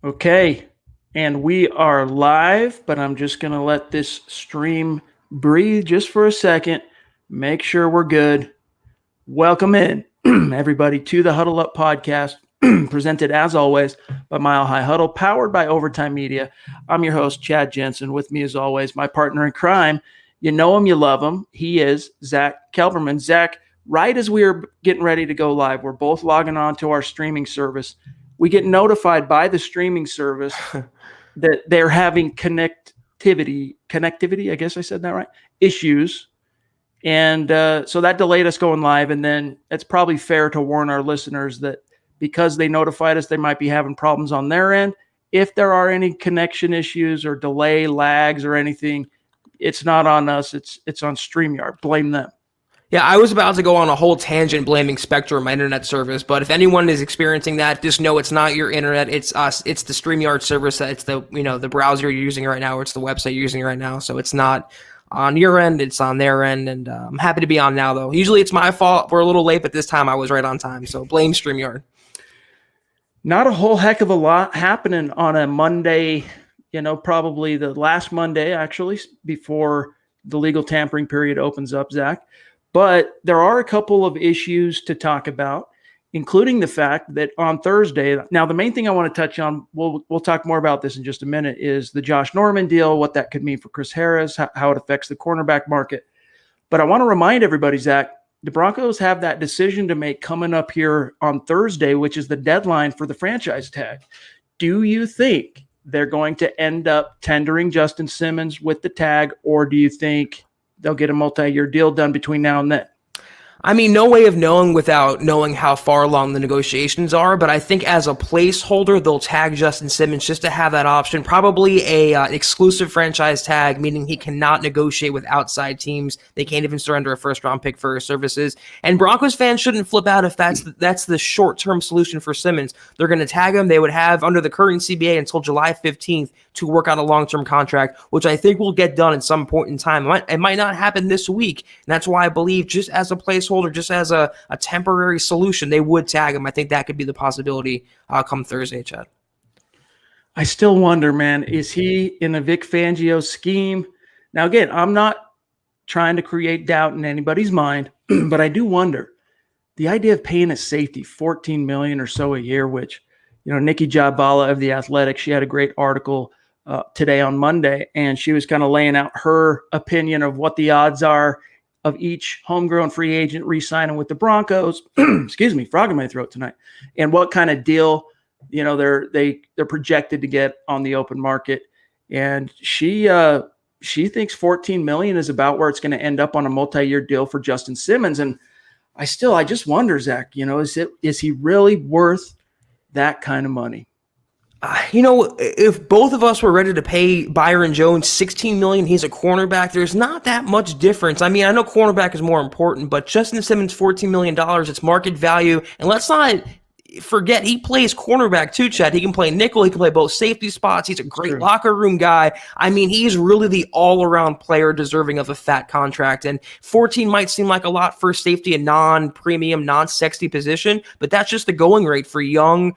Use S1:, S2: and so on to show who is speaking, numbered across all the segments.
S1: Okay, and we are live, but I'm just going to let this stream breathe just for a second. Make sure we're good. Welcome in, everybody, to the Huddle Up podcast, presented as always by Mile High Huddle, powered by Overtime Media. I'm your host, Chad Jensen. With me, as always, my partner in crime. You know him, you love him. He is Zack Kelberman. Zack, right as we are getting ready to go live, we're both logging on to our streaming service. We get notified by the streaming service that they're having connectivity, I guess I said that right, issues. And so that delayed us going live. And then it's probably fair to warn our listeners that because they notified us, they might be having problems on their end. If there are any connection issues or delay lags or anything, it's not on us. It's on StreamYard. Blame them.
S2: Yeah, I was about to go on a whole tangent blaming Spectrum, my internet service, but if anyone is experiencing that, just know it's not your internet, it's us. It's the StreamYard service, it's the the browser you're using right now, or it's the website you're using right now. So it's not on your end, it's on their end, and I'm happy to be on now, though. Usually it's my fault. We're a little late, but this time I was right on time, so blame StreamYard.
S1: Not a whole heck of a lot happening on a Monday, probably the last Monday, actually, before the legal tampering period opens up, Zach. But there are a couple of issues to talk about, including the fact that on Thursday, now the main thing I want to touch on, we'll talk more about this in just a minute, is the Josh Norman deal, what that could mean for Chris Harris, how it affects the cornerback market. But I want to remind everybody, Zach, the Broncos have that decision to make coming up here on Thursday, which is the deadline for the franchise tag. Do you think they're going to end up tendering Justin Simmons with the tag, or do you think they'll get a multi-year deal done between now and then?
S2: I mean, no way of knowing without knowing how far along the negotiations are, but I think as a placeholder, they'll tag Justin Simmons just to have that option. Probably an exclusive franchise tag, meaning he cannot negotiate with outside teams. They can't even surrender a first-round pick for his services. And Broncos fans shouldn't flip out if that's the short-term solution for Simmons. They're going to tag him. They would have, under the current CBA, until July 15th to work out a long-term contract, which I think will get done at some point in time. It might not happen this week, and that's why I believe just as a placeholder, just as a temporary solution, they would tag him. I think that could be the possibility come Thursday, Chad.
S1: I still wonder, man, is he in a Vic Fangio scheme? Now, again, I'm not trying to create doubt in anybody's mind, but I do wonder the idea of paying a safety $14 million or so a year, which, Nikki Jabala of The Athletic, she had a great article today on Monday, and she was kind of laying out her opinion of what the odds are of each homegrown free agent re-signing with the Broncos. Excuse me, frog in my throat tonight. And what kind of deal, they're projected to get on the open market. And she thinks $14 million is about where it's going to end up on a multi-year deal for Justin Simmons. And I just wonder, Zach, is he really worth that kind of money?
S2: If both of us were ready to pay Byron Jones $16 million, he's a cornerback, there's not that much difference. I mean, I know cornerback is more important, but Justin Simmons, $14 million, it's market value. And let's not forget, he plays cornerback too, Chad. He can play nickel, he can play both safety spots. He's a great locker room guy. I mean, he's really the all-around player deserving of a fat contract. And 14 might seem like a lot for safety, a non-premium, non-sexy position, but that's just the going rate for young,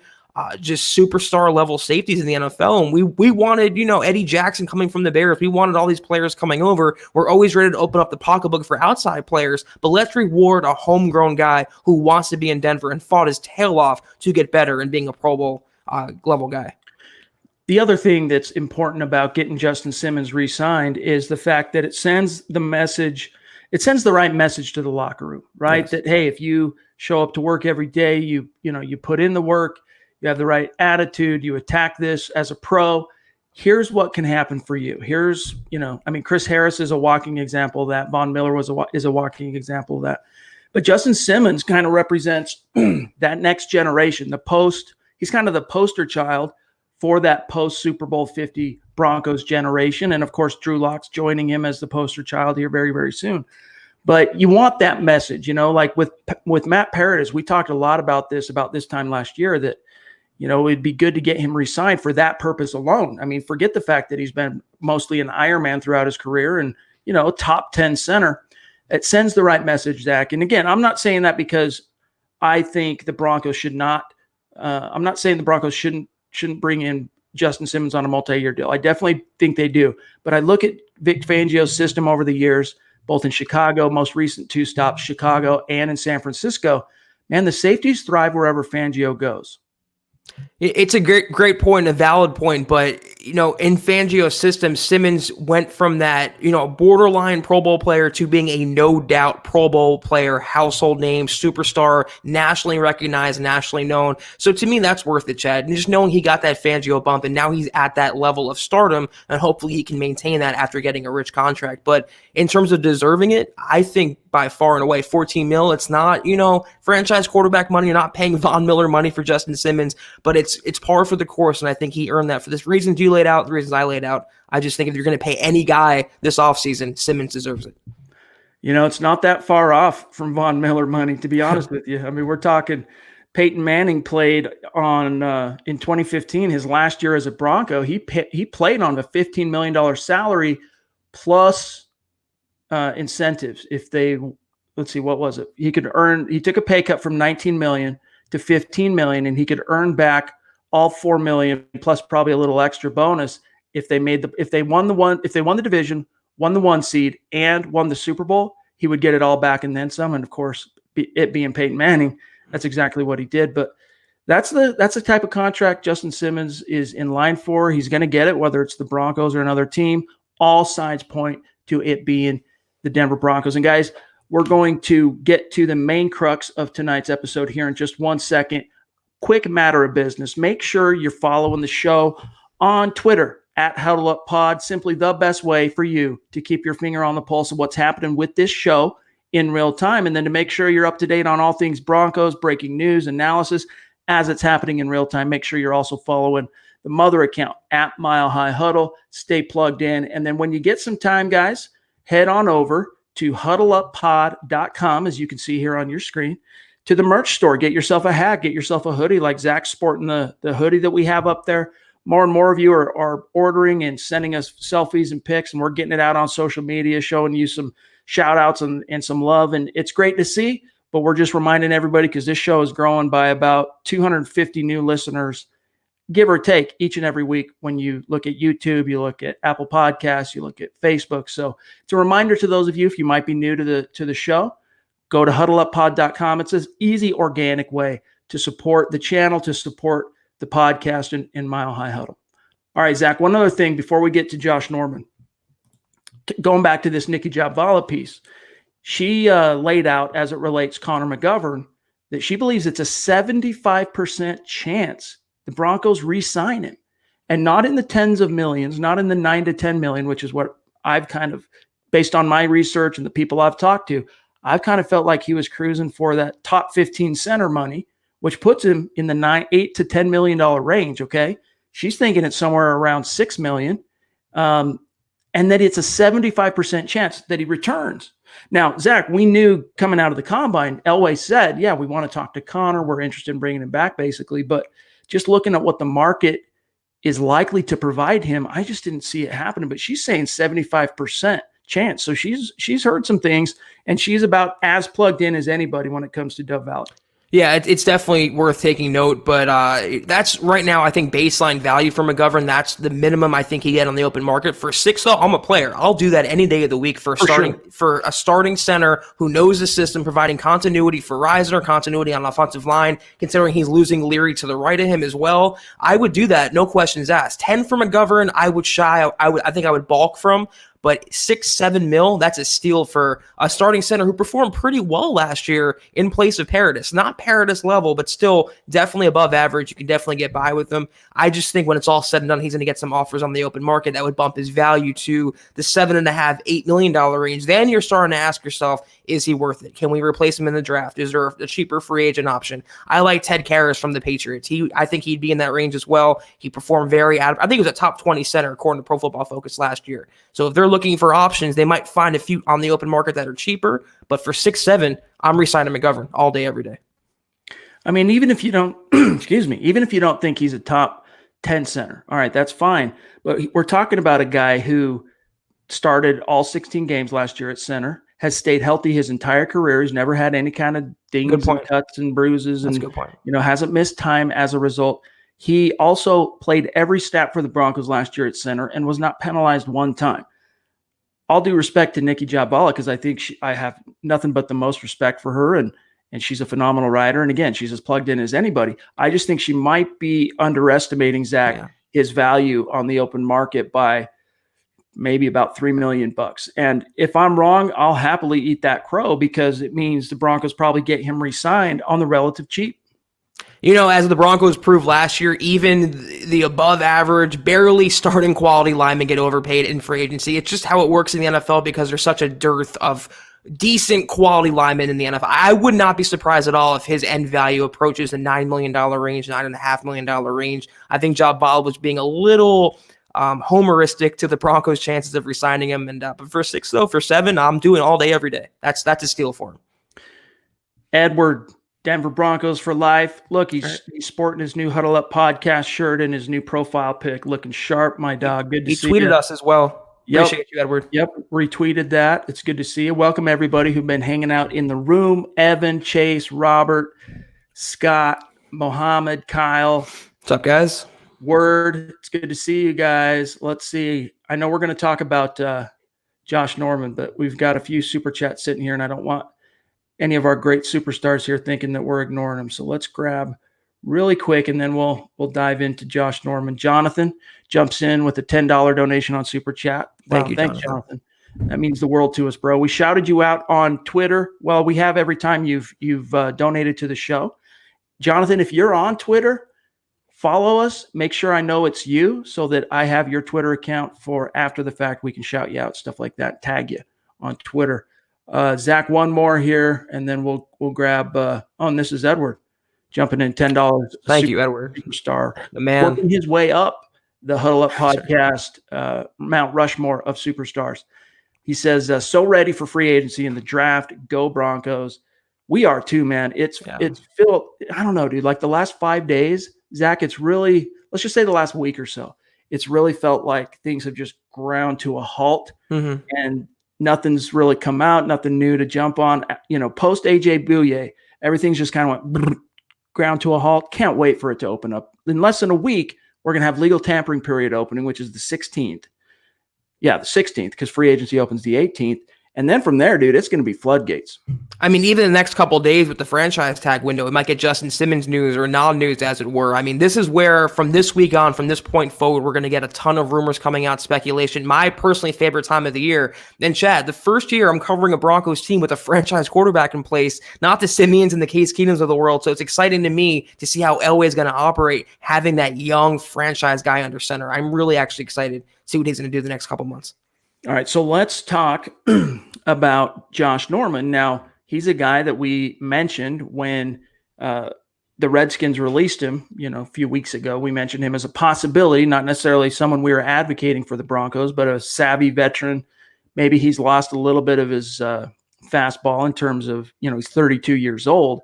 S2: just superstar level safeties in the NFL. And we wanted, Eddie Jackson coming from the Bears. We wanted all these players coming over. We're always ready to open up the pocketbook for outside players, but let's reward a homegrown guy who wants to be in Denver and fought his tail off to get better and being a Pro Bowl level guy.
S1: The other thing that's important about getting Justin Simmons re-signed is the fact that it sends the right message to the locker room, right? Yes. That, hey, if you show up to work every day, you put in the work, you have the right attitude, you attack this as a pro, here's what can happen for you. Here's, Chris Harris is a walking example of that. Von Miller is a walking example of that. But Justin Simmons kind of represents that next generation, he's kind of the poster child for that post Super Bowl 50 Broncos generation. And of course, Drew Lock's joining him as the poster child here very, very soon. But you want that message, like with Matt Paradis, we talked a lot about this time last year, that it'd be good to get him re-signed for that purpose alone. I mean, forget the fact that he's been mostly an Ironman throughout his career and, top 10 center. It sends the right message, Zach. And again, I'm not saying that because I think the Broncos should not. I'm not saying the Broncos shouldn't bring in Justin Simmons on a multi-year deal. I definitely think they do. But I look at Vic Fangio's system over the years, both in Chicago, most recent 2 stops, Chicago, and in San Francisco. Man, the safeties thrive wherever Fangio goes.
S2: It's a great point, a valid point, but in Fangio's system, Simmons went from that, borderline Pro Bowl player to being a no doubt Pro Bowl player, household name, superstar, nationally recognized, nationally known. So to me, that's worth it, Chad. And just knowing he got that Fangio bump and now he's at that level of stardom, and hopefully he can maintain that after getting a rich contract. But in terms of deserving it, I think by far and away, 14 mil, it's not, franchise quarterback money. You're not paying Von Miller money for Justin Simmons, but it's par for the course, and I think he earned that for this reasons you laid out, the reasons I laid out. I just think if you're going to pay any guy this offseason, Simmons deserves it.
S1: It's not that far off from Von Miller money, to be honest with you. I mean, we're talking Peyton Manning played on in 2015, his last year as a Bronco. He played on a $15 million salary plus incentives. If they, let's see, what was it? He took a pay cut from 19 million to 15 million, and he could earn back all 4 million plus probably a little extra bonus if they won the division, won the 1 seed, and won the Super Bowl. He would get it all back and then some. And of course, it being Peyton Manning, that's exactly what he did. But that's the type of contract Justin Simmons is in line for. He's going to get it, whether it's the Broncos or another team. All signs point to it being the Denver Broncos. And guys, we're going to get to the main crux of tonight's episode here in just 1 second. Quick matter of business. Make sure you're following the show on Twitter at Huddle Up Pod. Simply the best way for you to keep your finger on the pulse of what's happening with this show in real time. And then to make sure you're up to date on all things Broncos, breaking news, analysis as it's happening in real time. Make sure you're also following the mother account at Mile High Huddle. Stay plugged in. And then when you get some time, guys, head on over to huddleuppod.com, as you can see here on your screen, to the merch store. Get yourself a hat, get yourself a hoodie like Zach's sporting the hoodie that we have up there. More and more of you are ordering and sending us selfies and pics, and we're getting it out on social media, showing you some shout outs and some love. And it's great to see, but we're just reminding everybody, because this show is growing by about 250 new listeners, give or take, each and every week. When you look at YouTube, you look at Apple Podcasts, you look at Facebook. So it's a reminder to those of you, if you might be new to the show, go to huddleuppod.com. It's an easy, organic way to support the channel, to support the podcast in Mile High Huddle. All right, Zach, one other thing before we get to Josh Norman. Going back to this Nikki Jabvala piece, she laid out, as it relates Connor McGovern, that she believes it's a 75% chance the Broncos re-sign him, and not in the tens of millions, not in the 9 to 10 million, which is what I've kind of, based on my research and the people I've talked to, I've kind of felt like he was cruising for that top 15 center money, which puts him in the 8 to 10 million dollar range. Okay, she's thinking it's somewhere around 6 million, and that it's a 75% chance that he returns. Now, Zach, we knew coming out of the combine, Elway said, "Yeah, we want to talk to Connor. We're interested in bringing him back," basically, but just looking at what the market is likely to provide him, I just didn't see it happening. But she's saying 75% chance. So she's heard some things, and she's about as plugged in as anybody when it comes to Dove Valley.
S2: Yeah, it's definitely worth taking note, but that's right now, I think, baseline value for McGovern. That's the minimum I think he get on the open market. For 6, though, I'm a player. I'll do that any day of the week for a starting center who knows the system, providing continuity for Reisner, continuity on offensive line, considering he's losing Leary to the right of him as well. I would do that, no questions asked. 10 for McGovern, I would shy. I think I would balk from. But 6-7 mil, that's a steal for a starting center who performed pretty well last year in place of Paradis. Not Paradis level, but still definitely above average. You can definitely get by with him. I just think when it's all said and done, he's going to get some offers on the open market that would bump his value to the $7.5, $8 million range. Then you're starting to ask yourself, is he worth it? Can we replace him in the draft? Is there a cheaper free agent option? I like Ted Karras from the Patriots. I think he'd be in that range as well. He performed I think he was a top 20 center according to Pro Football Focus last year. So if they're looking for options, they might find a few on the open market that are cheaper. But for 6-7, I'm re-signing McGovern all day, every day.
S1: I mean, even if you don't, even if you don't think he's a top 10 center, all right, that's fine. But we're talking about a guy who started all 16 games last year at center, has stayed healthy his entire career. He's never had any kind of dings and cuts and bruises, and
S2: That's a good point.
S1: Hasn't missed time as a result. He also played every snap for the Broncos last year at center and was not penalized one time. All due respect to Nikki Jabala, because I think I have nothing but the most respect for her, and she's a phenomenal rider. And again, she's as plugged in as anybody. I just think she might be underestimating Zach, his value on the open market by maybe about $3 million. And if I'm wrong, I'll happily eat that crow, because it means the Broncos probably get him re-signed on the relative cheap.
S2: As the Broncos proved last year, even the above average, barely starting quality linemen get overpaid in free agency. It's just how it works in the NFL, because there's such a dearth of decent quality linemen in the NFL. I would not be surprised at all if his end value approaches the $9 million range, $9.5 million range. I think Job Ball was being a little homeristic to the Broncos' chances of re-signing him. And but for 6, though, for 7, I'm doing all day, every day. That's a steal for him.
S1: Edward, Denver Broncos for life. Look, he's sporting his new Huddle Up podcast shirt and his new profile pic, looking sharp, my dog. Good to see you.
S2: He tweeted us as well.
S1: Yep.
S2: Appreciate you, Edward.
S1: Yep, retweeted that. It's good to see you. Welcome, everybody who've been hanging out in the room. Evan, Chase, Robert, Scott, Mohammed, Kyle.
S2: What's up, guys?
S1: Word. It's good to see you guys. Let's see. I know we're going to talk about Josh Norman, but we've got a few super chats sitting here, and I don't want any of our great superstars here thinking that we're ignoring them. So let's grab really quick, and then we'll dive into Josh Norman. Jonathan jumps in with a $10 donation on Super Chat.
S2: Thank you,
S1: thanks, Jonathan. That means the world to us, bro. We shouted you out on Twitter. Well, we have every time you've donated to the show. Jonathan, if you're on Twitter, follow us. Make sure I know it's you, so that I have your Twitter account for after the fact. We can shout you out, stuff like that, tag you on Twitter. Zach, one more here, and then we'll grab. And this is Edward jumping in $10.
S2: Thank you, Edward.
S1: Superstar,
S2: the man,
S1: working his way up the Huddle Up podcast, Mount Rushmore of superstars. He says, "So ready for free agency and the draft. Go Broncos." We are too, man. It's Phil. I don't know, dude. Like the last 5 days, Zach. It's really, let's just say the last week or so. It's really felt like things have just ground to a halt, and nothing's really come out, nothing new to jump on. Post AJ Bouye, everything's just kind of went ground to a halt. Can't wait for it to open up. In less than a week, we're going to have legal tampering period opening, which is the 16th. Yeah, the 16th, because free agency opens the 18th. And then from there, dude, it's going to be floodgates.
S2: I mean, even the next couple of days with the franchise tag window, it might get Justin Simmons news or non-news, as it were. I mean, this is where, from this week on, from this point forward, we're going to get a ton of rumors coming out, speculation. My personally favorite time of the year. And Chad, the first year I'm covering a Broncos team with a franchise quarterback in place, not the Simeons and the Case Keenums of the world. So it's exciting to me to see how Elway is going to operate, having that young franchise guy under center. I'm really actually excited to see what he's going to do the next couple months.
S1: All right, so let's talk about Josh Norman. Now, he's a guy that we mentioned when the Redskins released him, a few weeks ago. We mentioned him as a possibility, not necessarily someone we were advocating for the Broncos, but a savvy veteran. Maybe he's lost a little bit of his fastball in terms of, he's 32 years old.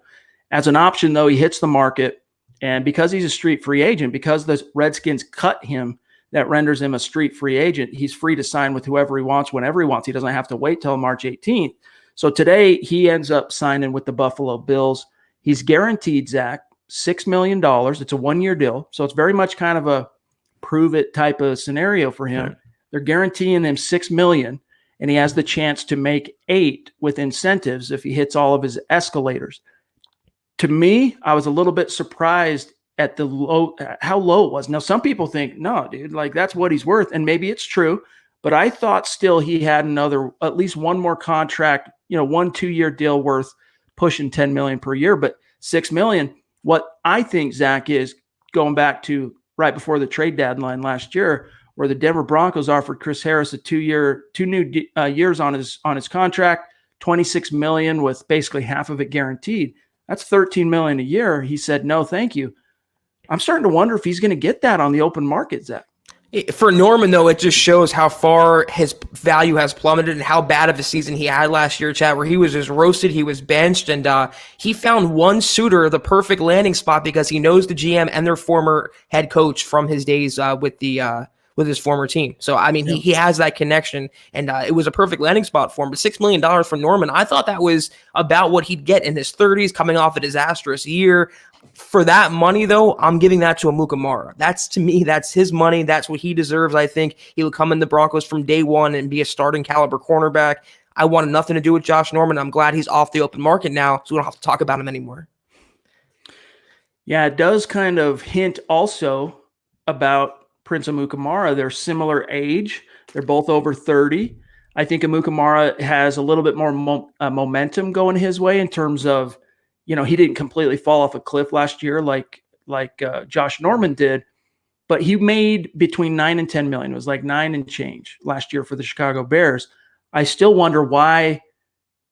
S1: As an option, though, he hits the market. And because he's a street free agent, because the Redskins cut him, that renders him a street free agent. He's free to sign with whoever he wants, whenever he wants. He doesn't have to wait till March 18th. So today he ends up signing with the Buffalo Bills. He's guaranteed, Zach, $6 million. It's a 1-year deal. So it's very much kind of a prove it type of scenario for him. Right. They're guaranteeing him $6 million, and he has the chance to make $8 million with incentives if he hits all of his escalators. To me, I was a little bit surprised at how low it was. Now, some people think, no, dude, like that's what he's worth. And maybe it's true, but I thought still he had at least one more contract, 1-2-year deal worth pushing $10 million per year, but $6 million. What I think, Zach, is going back to right before the trade deadline last year, where the Denver Broncos offered Chris Harris a 2 new years on his contract, $26 million with basically half of it guaranteed. That's $13 million a year. He said, no, thank you. I'm starting to wonder if he's going to get that on the open market, Zach.
S2: For Norman, though, it just shows how far his value has plummeted and how bad of a season he had last year, Chad, where he was just roasted, he was benched, and he found one suitor the perfect landing spot because he knows the GM and their former head coach from his days with the with his former team. So, I mean, he has that connection, and it was a perfect landing spot for him. But $6 million for Norman, I thought that was about what he'd get in his 30s, coming off a disastrous year. For that money, though, I'm giving that to Amukamara. That's, to me, that's his money. That's what he deserves. I think he would come in the Broncos from day one and be a starting caliber cornerback. I wanted nothing to do with Josh Norman. I'm glad he's off the open market now, so we don't have to talk about him anymore.
S1: Yeah, it does kind of hint also about Prince Amukamara. They're similar age. They're both over 30. I think Amukamara has a little bit more momentum going his way in terms of, he didn't completely fall off a cliff last year like Josh Norman did, but he made between 9 and 10 million. It was like 9 and change last year for the Chicago Bears. I still wonder why.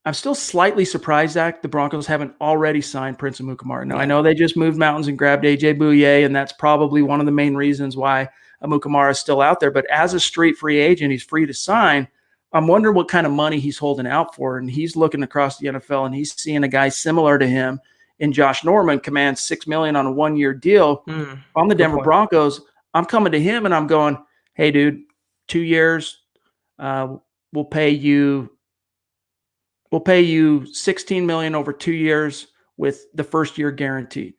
S1: I'm still slightly surprised that the Broncos haven't already signed Prince Amukamara. Now, I know they just moved mountains and grabbed AJ Bouye, and that's probably one of the main reasons why Amukamara is still out there. But as a street free agent, he's free to sign. I'm wondering what kind of money he's holding out for. And he's looking across the NFL, and he's seeing a guy similar to him in Josh Norman commands $6 million on a 1-year deal on the Denver Broncos. I'm coming to him, and I'm going, hey, dude, 2 years, we'll pay you $16 million over 2 years with the first year guaranteed.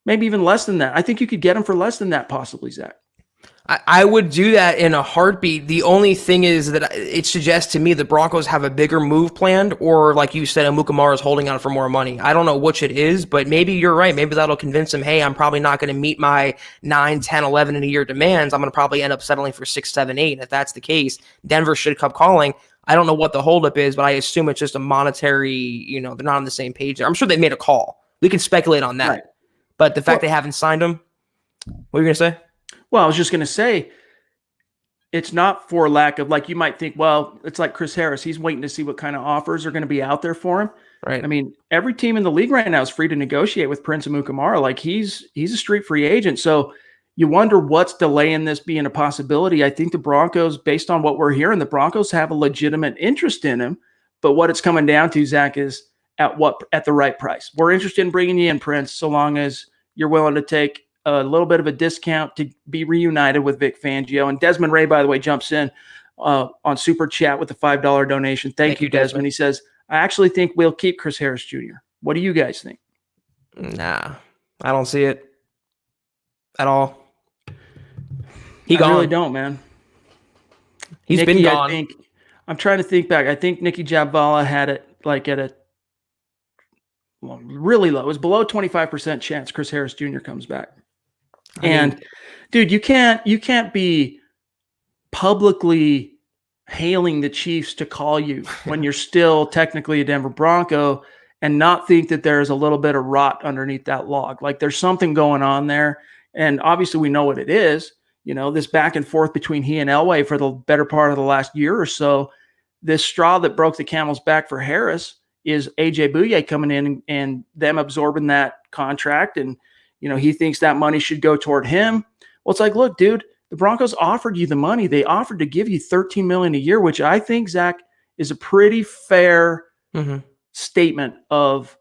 S1: Maybe even less than that. I think you could get him for less than that, possibly, Zach.
S2: I would do that in a heartbeat. The only thing is that it suggests to me the Broncos have a bigger move planned, or like you said, Amukamara is holding out for more money. I don't know which it is, but maybe you're right. Maybe that'll convince him, hey, I'm probably not going to meet my 9, 10, 11 in a year demands. I'm going to probably end up settling for 6, 7, 8. And if that's the case, Denver should come calling. I don't know what the holdup is, but I assume it's just a monetary, they're not on the same page there. I'm sure they made a call. We can speculate on that. Right. But the fact they haven't signed him, what are you going to say?
S1: Well, I was just going to say, it's not for lack of, like, you might think, well, it's like Chris Harris. He's waiting to see what kind of offers are going to be out there for him.
S2: Right.
S1: I mean, every team in the league right now is free to negotiate with Prince Amukamara. Like, he's a street free agent. So you wonder what's delaying this being a possibility. I think the Broncos, based on what we're hearing, the Broncos have a legitimate interest in him. But what it's coming down to, Zach, is at the right price. We're interested in bringing you in, Prince, so long as you're willing to take a little bit of a discount to be reunited with Vic Fangio. And Desmond Ray, by the way, jumps in on Super Chat with a $5 donation. Thank you, Desmond. He says, I actually think we'll keep Chris Harris Jr. What do you guys think?
S2: Nah, I don't see it at all.
S1: I really don't, man.
S2: He's been gone.
S1: I'm trying to think back. I think Nicky Jabvala had it like at a really low. It was below 25% chance Chris Harris Jr. comes back. Dude, you can't be publicly hailing the Chiefs to call you when you're still technically a Denver Bronco and not think that there's a little bit of rot underneath that log. Like, there's something going on there. And obviously we know what it is. This back and forth between he and Elway for the better part of the last year or so. This straw that broke the camel's back for Harris is AJ Bouye coming in and them absorbing that contract. And, he thinks that money should go toward him. Well, it's like, look, dude, the Broncos offered you the money. They offered to give you $13 million a year, which I think, Zach, is a pretty fair statement of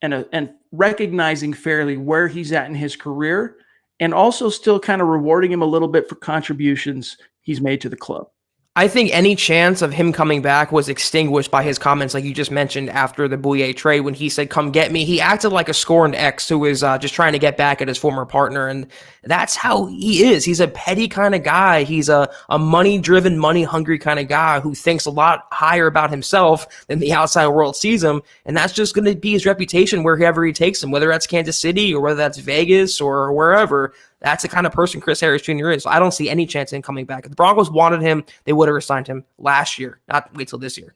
S1: and recognizing fairly where he's at in his career, and also still kind of rewarding him a little bit for contributions he's made to the club.
S2: I think any chance of him coming back was extinguished by his comments, like you just mentioned, after the Bouye trade, when he said, come get me. He acted like a scorned ex who is just trying to get back at his former partner, and that's how he is. He's a petty kind of guy. He's a money-driven, money-hungry kind of guy who thinks a lot higher about himself than the outside world sees him, and that's just going to be his reputation wherever he takes him, whether that's Kansas City or whether that's Vegas or wherever. That's the kind of person Chris Harris Jr. is. So I don't see any chance in coming back. If the Broncos wanted him, they would have signed him last year, not wait till this year.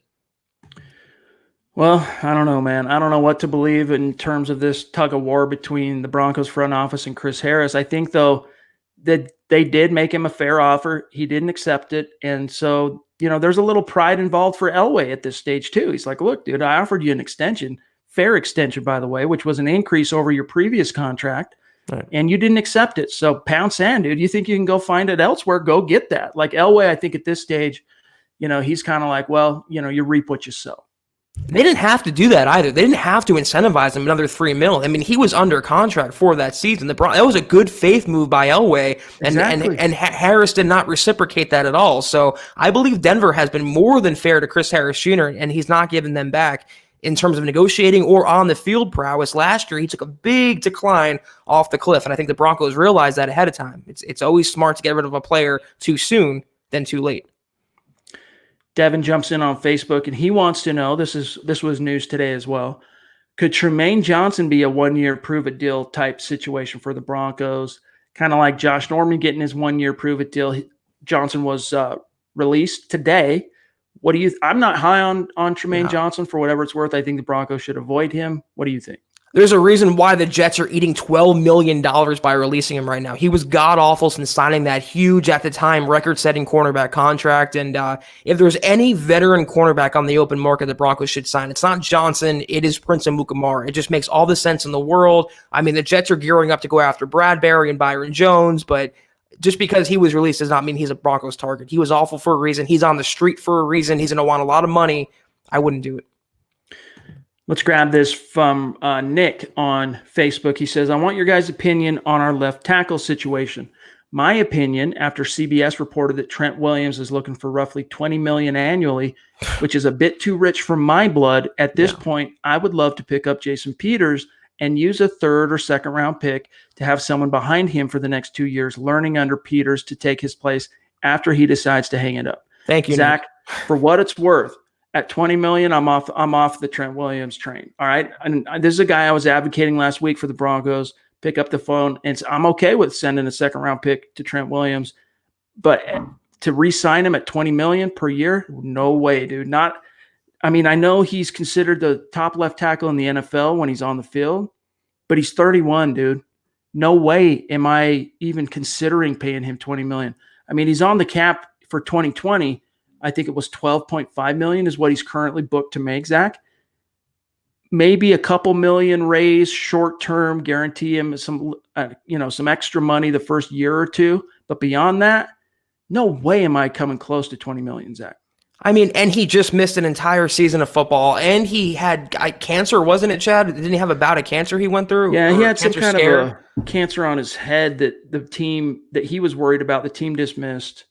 S1: Well, I don't know, man. I don't know what to believe in terms of this tug of war between the Broncos front office and Chris Harris. I think, though, that they did make him a fair offer. He didn't accept it. And so, there's a little pride involved for Elway at this stage, too. He's like, look, dude, I offered you an extension, fair extension, by the way, which was an increase over your previous contract. Right. And you didn't accept it. So pound sand, dude. You think you can go find it elsewhere? Go get that. Like Elway, I think at this stage, he's kind of like, well, you reap what you sow.
S2: They didn't have to do that either. They didn't have to incentivize him another $3 million. I mean, he was under contract for that season. That was a good faith move by Elway, and Harris did not reciprocate that at all. So I believe Denver has been more than fair to Chris Harris Jr., and he's not giving them back in terms of negotiating or on the field prowess. Last year, he took a big decline off the cliff, and I think the Broncos realized that ahead of time. It's always smart to get rid of a player too soon than too late.
S1: Devin jumps in on Facebook, and he wants to know, this was news today as well, could Tremaine Johnson be a one-year prove-it-deal type situation for the Broncos? Kind of like Josh Norman getting his one-year prove-it-deal. Johnson was released today. What do you – I'm not high on Tremaine Johnson for whatever it's worth. I think the Broncos should avoid him. What do you think?
S2: There's a reason why the Jets are eating $12 million by releasing him right now. He was god-awful since signing that huge, at the time, record-setting cornerback contract. And if there's any veteran cornerback on the open market the Broncos should sign, it's not Johnson, it is Prince Amukamara. It just makes all the sense in the world. I mean, the Jets are gearing up to go after Bradbury and Byron Jones, but just because he was released does not mean he's a Broncos target. He was awful for a reason. He's on the street for a reason. He's going to want a lot of money. I wouldn't do it.
S1: Let's grab this from Nick on Facebook. He says, I want your guys' opinion on our left tackle situation. My opinion, after CBS reported that Trent Williams is looking for roughly $20 million annually, which is a bit too rich for my blood, at this point, I would love to pick up Jason Peters and use a third or second round pick to have someone behind him for the next 2 years, learning under Peters to take his place after he decides to hang it up.
S2: Thank you,
S1: Zach.
S2: Nick.
S1: For what it's worth, at $20 million, I'm off the Trent Williams train. All right. And this is a guy I was advocating last week for the Broncos. Pick up the phone, and I'm okay with sending a second round pick to Trent Williams, but to re-sign him at $20 million per year, no way, dude. I know he's considered the top left tackle in the NFL when he's on the field, but he's 31, dude. No way am I even considering paying him $20 million. I mean, he's on the cap for 2020. I think it was $12.5 million is what he's currently booked to make, Zach. Maybe a couple million raise short-term, guarantee him some extra money the first year or two. But beyond that, no way am I coming close to $20 million, Zach.
S2: I mean, and he just missed an entire season of football, and he had cancer, wasn't it, Chad? Didn't he have a bout of cancer he went through?
S1: Yeah, he had some kind of a cancer on his head that the team that he was worried about, the team dismissed.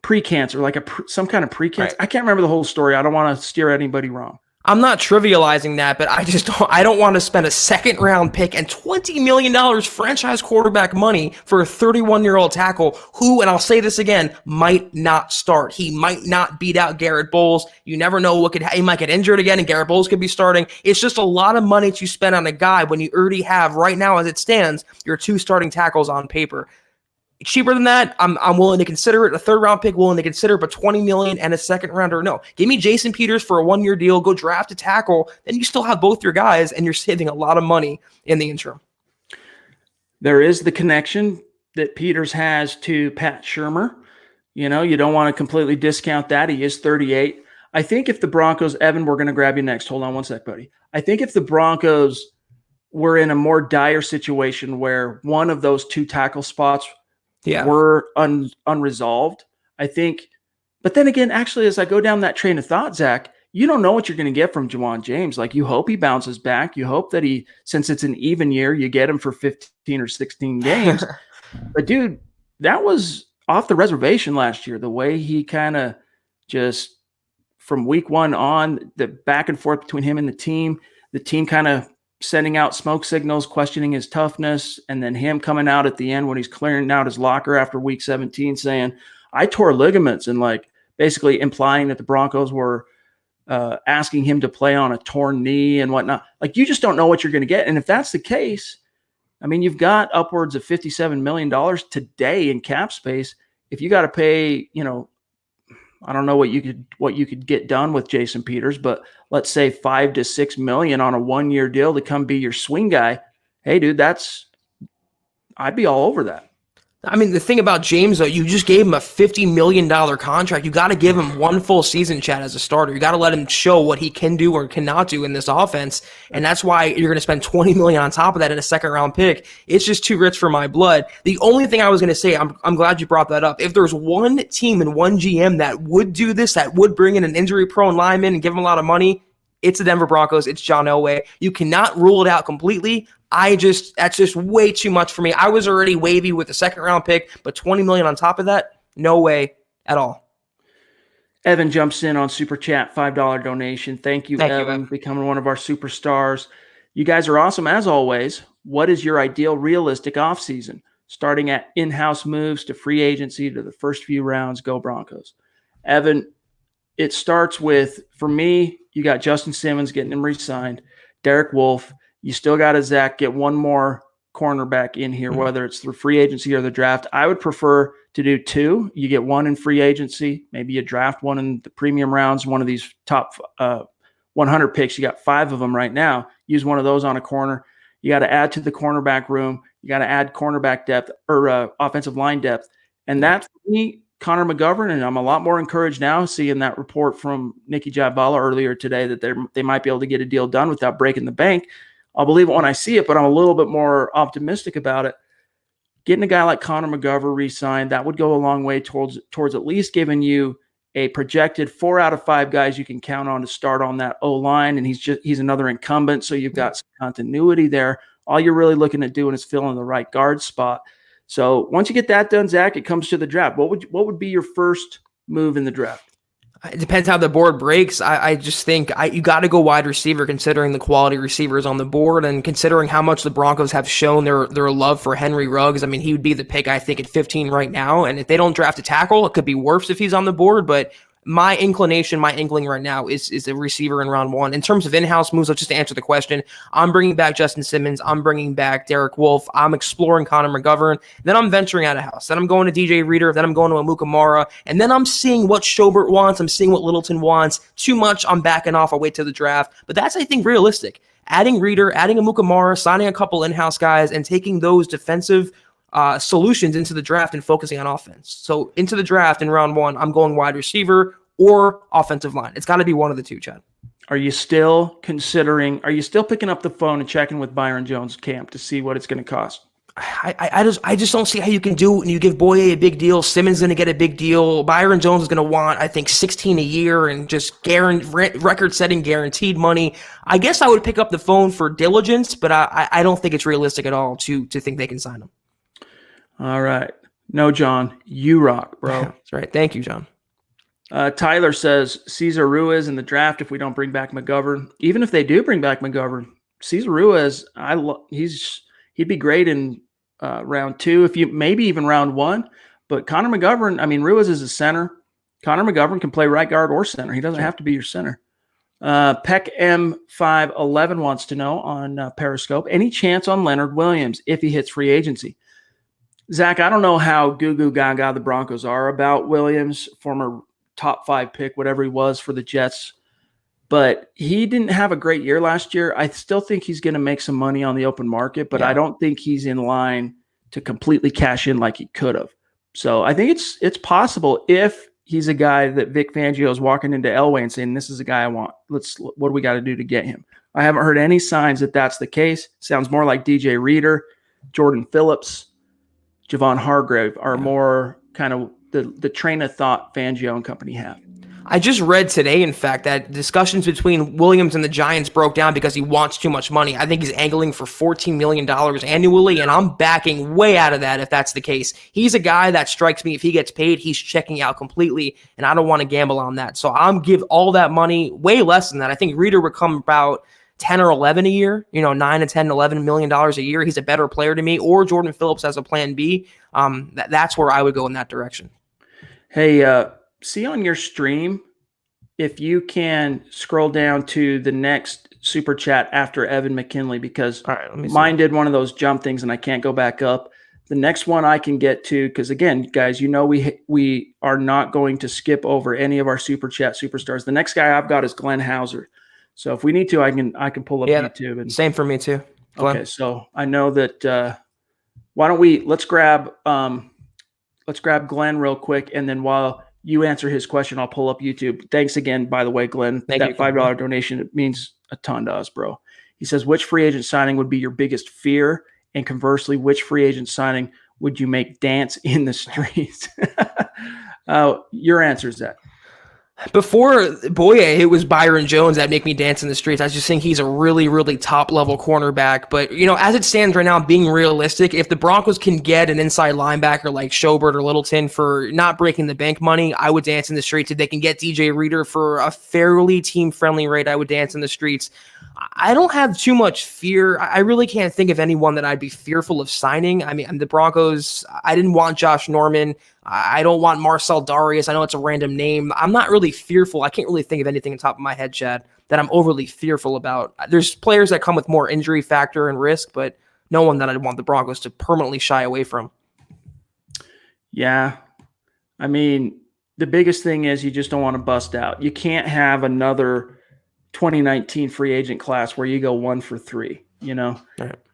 S1: Pre-cancer, like some kind of pre-cancer. Right. I can't remember the whole story. I don't want to steer anybody wrong.
S2: I'm not trivializing that, but I don't want to spend a second round pick and $20 million franchise quarterback money for a 31-year-old tackle who, and I'll say this again, might not start. He might not beat out Garrett Bowles. You never know he might get injured again and Garrett Bowles could be starting. It's just a lot of money to spend on a guy when you already have, right now as it stands, your two starting tackles on paper. Cheaper than that, I'm willing to consider it. A third round pick, willing to consider, but $20 million and a second rounder, no. Give me Jason Peters for a 1-year deal. Go draft a tackle. Then you still have both your guys, and you're saving a lot of money in the interim.
S1: There is the connection that Peters has to Pat Shurmur. You don't want to completely discount that. He is 38. I think if the Broncos, Evan, we're going to grab you next. Hold on one sec, buddy. I think if the Broncos were in a more dire situation where one of those two tackle spots were unresolved, I think. But then again, actually, as I go down that train of thought, Zach, you don't know what you're going to get from Juwan James. Like, you hope he bounces back. You hope that since it's an even year, you get him for 15 or 16 games. But, dude, that was off the reservation last year. The way he kind of just, from week one on, the back and forth between him and the team kind of sending out smoke signals, questioning his toughness, and then him coming out at the end when he's clearing out his locker after week 17 saying, I tore ligaments, and like basically implying that the Broncos were asking him to play on a torn knee and whatnot. Like, you just don't know what you're going to get. And if that's the case, I mean, you've got upwards of $57 million today in cap space. If you got to pay, I don't know what you could get done with Jason Peters, but let's say $5 to $6 million on a 1-year deal to come be your swing guy. Hey, dude, I'd be all over that.
S2: I mean, the thing about James, though, you just gave him a $50 million contract. You got to give him one full season, Chad, as a starter. You got to let him show what he can do or cannot do in this offense. And that's why you're going to spend $20 million on top of that in a second-round pick. It's just too rich for my blood. The only thing I was going to say, I'm glad you brought that up. If there's one team and one GM that would do this, that would bring in an injury-prone lineman and give him a lot of money, it's the Denver Broncos. It's John Elway. You cannot rule it out completely. That's just way too much for me. I was already wavy with the second round pick, but $20 million on top of that, no way at all.
S1: Evan jumps in on Super Chat, $5 donation. Thank you, Evan, becoming one of our superstars. You guys are awesome as always. What is your ideal realistic offseason? Starting at in-house moves to free agency to the first few rounds, go Broncos. Evan, it starts with, for me, you got Justin Simmons getting him re-signed, Derek Wolfe. You still got to, Zach, get one more cornerback in here, whether it's through free agency or the draft. I would prefer to do two. You get one in free agency. Maybe you draft one in the premium rounds, one of these top 100 picks. You got 5 of them right now. Use one of those on a corner. You got to add to the cornerback room. You got to add cornerback depth or offensive line depth. And that, for me, Connor McGovern, and I'm a lot more encouraged now seeing that report from Nikki Jabala earlier today that they might be able to get a deal done without breaking the bank. I'll believe it when I see it, but I'm a little bit more optimistic about it. Getting a guy like Connor McGovern re-signed, that would go a long way towards at least giving you a projected 4 out of 5 guys you can count on to start on that O-line, and he's another incumbent, so you've got some continuity there. All you're really looking at doing is filling the right guard spot. So once you get that done, Zach, it comes to the draft. What would be your first move in the draft?
S2: It depends how the board breaks. I just think you got to go wide receiver considering the quality receivers on the board and considering how much the Broncos have shown their love for Henry Ruggs. I mean, he would be the pick, I think, at 15 right now. And if they don't draft a tackle, it could be worse if he's on the board. But my inkling right now is a receiver in round 1. In terms of in-house moves, just to answer the question, I'm bringing back Justin Simmons. I'm bringing back Derek Wolfe. I'm exploring Connor McGovern. Then I'm venturing out of house. Then I'm going to DJ Reader. Then I'm going to Amukamara. And then I'm seeing what Schobert wants. I'm seeing what Littleton wants. Too much, I'm backing off. I'll wait till the draft. But that's, I think, realistic. Adding Reader, adding Amukamara, signing a couple in-house guys, and taking those defensive solutions into the draft and focusing on offense. So into the draft in round 1, I'm going wide receiver or offensive line. It's got to be one of the two, Chad.
S1: Are you still picking up the phone and checking with Byron Jones' camp to see what it's going to cost?
S2: I just don't see how you can do it when you give Boye a big deal. Simmons going to get a big deal. Byron Jones is going to want, I think, 16 a year and just record-setting guaranteed money. I guess I would pick up the phone for diligence, but I don't think it's realistic at all to think they can sign him.
S1: All right. No, John, you rock, bro.
S2: That's right. Thank you, John.
S1: Tyler says Cesar Ruiz in the draft if we don't bring back McGovern. Even if they do bring back McGovern, Cesar Ruiz, he'd be great in round 2, maybe even round 1. But Connor McGovern, I mean, Ruiz is a center. Connor McGovern can play right guard or center. He doesn't have to be your center. Peck M511 wants to know on Periscope, any chance on Leonard Williams if he hits free agency? Zach, I don't know how goo gaga the Broncos are about Williams, former top 5 pick, whatever he was for the Jets. But he didn't have a great year last year. I still think he's going to make some money on the open market, but I don't think he's in line to completely cash in like he could have. So I think it's possible if he's a guy that Vic Fangio is walking into Elway and saying, this is a guy I want. What do we got to do to get him? I haven't heard any signs that that's the case. Sounds more like DJ Reader, Jordan Phillips, Javon Hargrave are more kind of the train of thought Fangio and company have.
S2: I just read today, in fact, that discussions between Williams and the Giants broke down because he wants too much money. I think he's angling for $14 million annually, and I'm backing way out of that if that's the case. He's a guy that strikes me, if he gets paid, he's checking out completely, and I don't want to gamble on that. So I'm give all that money, way less than that. I think Reader would come about 10 or 11 a year, 9 to 10, $11 million a year. He's a better player to me, or Jordan Phillips as a plan B. That's where I would go in that direction.
S1: Hey, see on your stream, if you can scroll down to the next super chat after Evan McKinley, because mine did one of those jump things and I can't go back up. The next one I can get to, because again, guys, we are not going to skip over any of our super chat superstars. The next guy I've got is Glenn Hauser. So if we need to, I can pull up YouTube. And
S2: same for me too. Glenn.
S1: Okay, so I know that. Let's grab grab Glenn real quick, and then while you answer his question, I'll pull up YouTube. Thanks again, by the way, Glenn.
S2: Thank you.
S1: $5 donation, it means a ton to us, bro. He says, which free agent signing would be your biggest fear? And conversely, which free agent signing would you make dance in the streets? Your answer is that.
S2: Before Boye, it was Byron Jones that make me dance in the streets. I just think he's a really, really top-level cornerback. But, as it stands right now, being realistic, if the Broncos can get an inside linebacker like Schobert or Littleton for not breaking the bank money, I would dance in the streets. If they can get DJ Reader for a fairly team-friendly rate, I would dance in the streets. I don't have too much fear. I really can't think of anyone that I'd be fearful of signing. I mean, the Broncos, I didn't want Josh Norman. I don't want Marcel Darius. I know it's a random name. I'm not really fearful. I can't really think of anything on top of my head, Chad, that I'm overly fearful about. There's players that come with more injury factor and risk, but no one that I'd want the Broncos to permanently shy away from.
S1: Yeah. I mean, the biggest thing is you just don't want to bust out. You can't have another 2019 free agent class where you go 1 for 3, Right.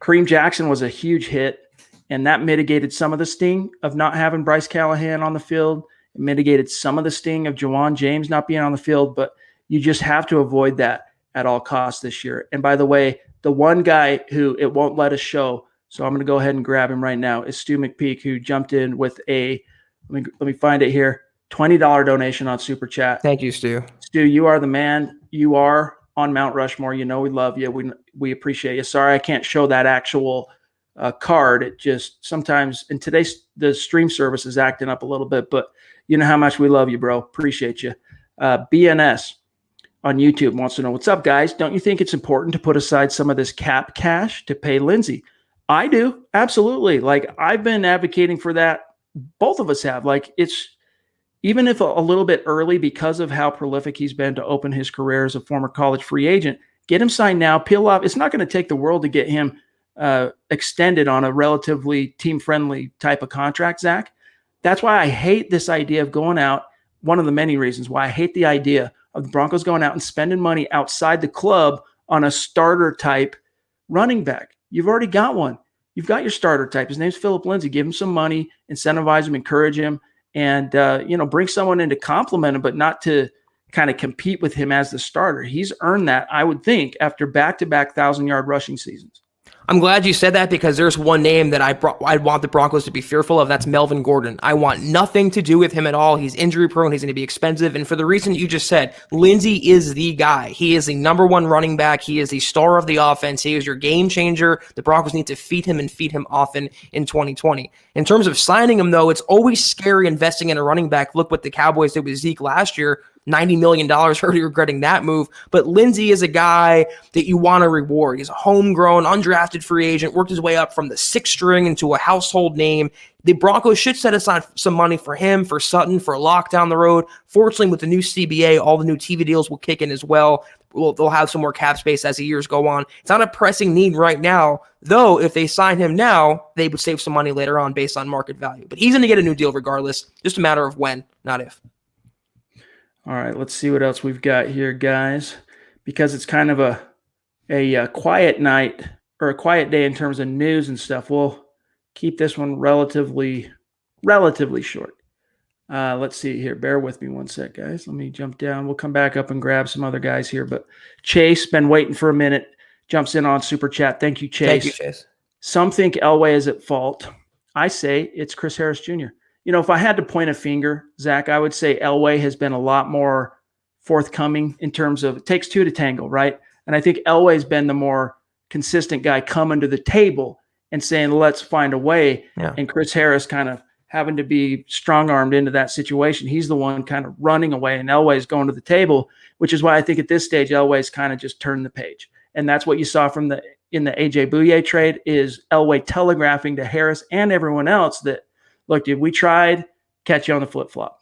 S1: Kareem Jackson was a huge hit, and that mitigated some of the sting of not having Bryce Callahan on the field. It mitigated some of the sting of Jawan James not being on the field, but you just have to avoid that at all costs this year. And by the way, the one guy who it won't let us show, so I'm going to go ahead and grab him right now, is Stu McPeak, who jumped in with a, let me find it here, $20 donation on Super Chat.
S2: Thank you, Stu.
S1: Stu, you are the man. You are on Mount Rushmore. We love you. We appreciate you. Sorry, I can't show that actual card. It just sometimes, and today's the stream service is acting up a little bit, but you know how much we love you, bro. Appreciate you. BNS on YouTube wants to know, what's up, guys? Don't you think it's important to put aside some of this cap cash to pay Lindsey? I do. Absolutely. Like, I've been advocating for that. Both of us have. Like, it's, even if a little bit early because of how prolific he's been to open his career as a former college free agent, get him signed now, peel off. It's not going to take the world to get him extended on a relatively team-friendly type of contract, Zach. That's why I hate this idea of going out. One of the many reasons why I hate the idea of the Broncos going out and spending money outside the club on a starter type running back. You've already got one. You've got your starter type. His name's Phillip Lindsay. Give him some money, incentivize him, encourage him, and bring someone in to compliment him, but not to kind of compete with him as the starter. He's earned that, I would think, after back-to-back 1,000-yard rushing seasons.
S2: I'm glad you said that, because there's one name that I'd want the Broncos to be fearful of. That's Melvin Gordon. I want nothing to do with him at all. He's injury prone. He's going to be expensive. And for the reason you just said, Lindsey is the guy. He is the number one running back. He is the star of the offense. He is your game changer. The Broncos need to feed him and feed him often in 2020. In terms of signing him, though, it's always scary investing in a running back. Look what the Cowboys did with Zeke last year. $90 million, already regretting that move. But Lindsey is a guy that you want to reward. He's a homegrown, undrafted free agent, worked his way up from the sixth string into a household name. The Broncos should set aside some money for him, for Sutton, for a lock down the road. Fortunately, with the new CBA, all the new TV deals will kick in as well. They'll have some more cap space as the years go on. It's not a pressing need right now, though. If they sign him now, they would save some money later on based on market value. But he's going to get a new deal regardless. Just a matter of when, not if.
S1: All right, let's see what else we've got here, guys. Because it's kind of a quiet night or a quiet day in terms of news and stuff, we'll keep this one relatively short. Let's see here. Bear with me one sec, guys. Let me jump down. We'll come back up and grab some other guys here. But Chase, been waiting for a minute, jumps in on Super Chat. Thank you, Chase.
S2: Thank you, Chase.
S1: Some think Elway is at fault. I say it's Chris Harris Jr. If I had to point a finger, Zach, I would say Elway has been a lot more forthcoming in terms of it takes two to tango, right? And I think Elway's been the more consistent guy coming to the table and saying, let's find a way. Yeah. And Chris Harris kind of having to be strong-armed into that situation. He's the one kind of running away, and Elway's going to the table, which is why I think at this stage Elway's kind of just turned the page. And that's what you saw in the A.J. Bouye trade is Elway telegraphing to Harris and everyone else that, look, dude, we tried, catch you on the flip-flop.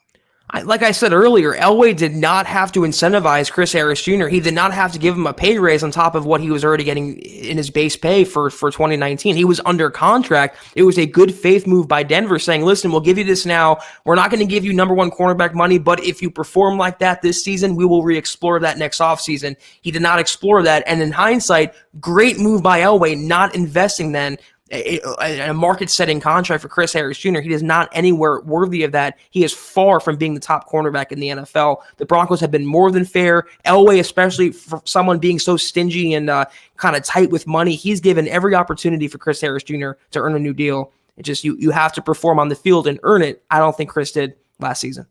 S2: Like I said earlier, Elway did not have to incentivize Chris Harris Jr. He did not have to give him a pay raise on top of what he was already getting in his base pay for 2019. He was under contract. It was a good faith move by Denver saying, listen, we'll give you this now. We're not going to give you number one cornerback money, but if you perform like that this season, we will re-explore that next offseason. He did not explore that. And in hindsight, great move by Elway, not investing then a market-setting contract for Chris Harris Jr. He is not anywhere worthy of that. He is far from being the top cornerback in the NFL. The Broncos have been more than fair. Elway, especially for someone being so stingy and kind of tight with money, he's given every opportunity for Chris Harris Jr. to earn a new deal. It's just you have to perform on the field and earn it. I don't think Chris did last season.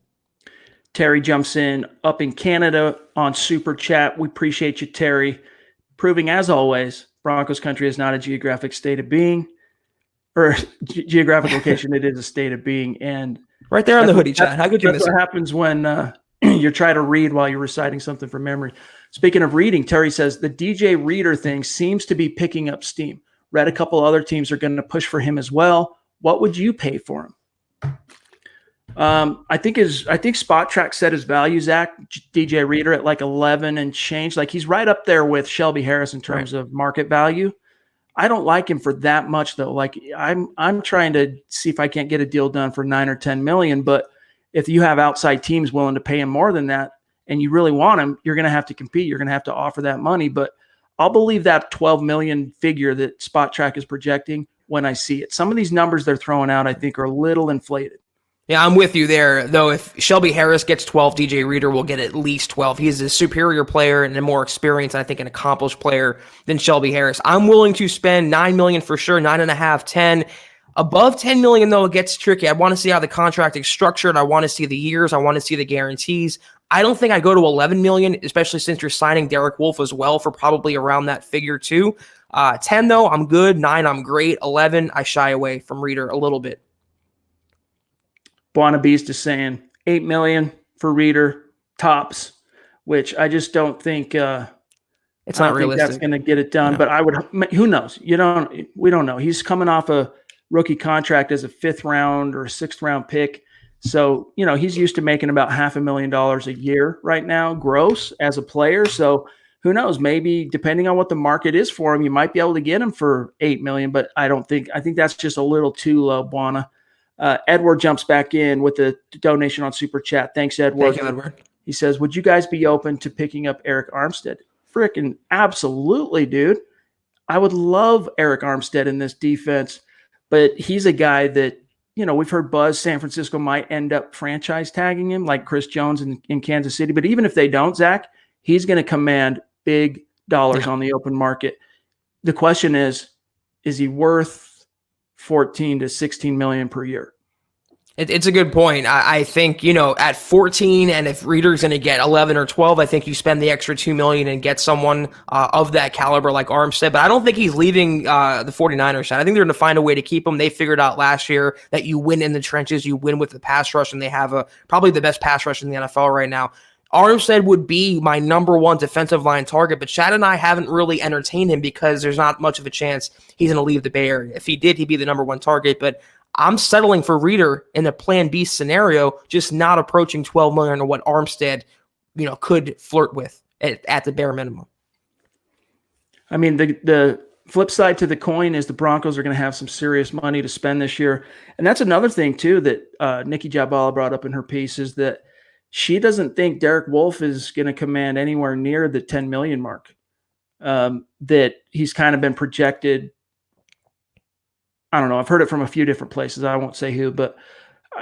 S1: Terry jumps in up in Canada on Super Chat. We appreciate you, Terry. Proving, as always, Broncos country is not a geographic state of being, or geographic location. It is a state of being. And
S2: right there on the hoodie chat. How could you miss
S1: it? That's what happens when you're trying to read while you're reciting something from memory. Speaking of reading, Terry says the DJ Reader thing seems to be picking up steam. Read a couple other teams are going to push for him as well. What would you pay for him? I think Spot Track set his value, Zach, DJ Reader, at like 11 and change. Like he's right up there with Shelby Harris in terms of market value. I don't like him for that much though. Like I'm trying to see if I can't get a deal done for 9 or 10 million. But if you have outside teams willing to pay him more than that and you really want him, you're going to have to compete. You're going to have to offer that money. But I'll believe that 12 million figure that Spot Track is projecting when I see it. Some of these numbers they're throwing out, I think, are a little inflated.
S2: Yeah, I'm with you there, though. If Shelby Harris gets 12, DJ Reader will get at least 12. He's a superior player and a more experienced, I think, an accomplished player than Shelby Harris. I'm willing to spend $9 million for sure, 9.5, 10. Above $10 million, though, it gets tricky. I want to see how the contract is structured. I want to see the years. I want to see the guarantees. I don't think I go to 11 million, especially since you're signing Derek Wolfe as well for probably around that figure too. 10, though, I'm good. 9, I'm great. 11, I shy away from Reader a little bit.
S1: Buona Beast is saying 8 million for Reader tops, which I just don't think
S2: it's not realistic.
S1: That's going to get it done. No. But I would. Who knows? We don't know. He's coming off a rookie contract as a 5th round or 6th round pick, so he's used to making about $500,000 a year right now, gross as a player. So who knows? Maybe depending on what the market is for him, you might be able to get him for 8 million. But I think that's just a little too low, Buona. Edward jumps back in with a donation on Super Chat. Thanks, Edward.
S2: Thank you, Edward.
S1: He says, would you guys be open to picking up Eric Armstead? Frickin' absolutely, dude. I would love Eric Armstead in this defense, but he's a guy that, we've heard buzz San Francisco might end up franchise tagging him like Chris Jones in Kansas City. But even if they don't, Zach, he's going to command big dollars on the open market. The question is he worth 14 to 16 million per year?
S2: It's a good point. I think, at 14, and if Reader's going to get 11 or 12, I think you spend the extra 2 million and get someone of that caliber like Armstead. But I don't think he's leaving the 49ers side. I think they're going to find a way to keep him. They figured out last year that you win in the trenches, you win with the pass rush, and they have probably the best pass rush in the NFL right now. Armstead would be my number one defensive line target, but Chad and I haven't really entertained him because there's not much of a chance he's going to leave the Bay Area. If he did, he'd be the number one target, but I'm settling for Reader in a plan B scenario, just not approaching 12 million or what Armstead, could flirt with at the bare minimum.
S1: I mean, the flip side to the coin is the Broncos are going to have some serious money to spend this year. And that's another thing too that Nikki Jabala brought up in her piece, is that she doesn't think Derek Wolfe is going to command anywhere near the 10 million mark that he's kind of been projected. I don't know. I've heard it from a few different places. I won't say who,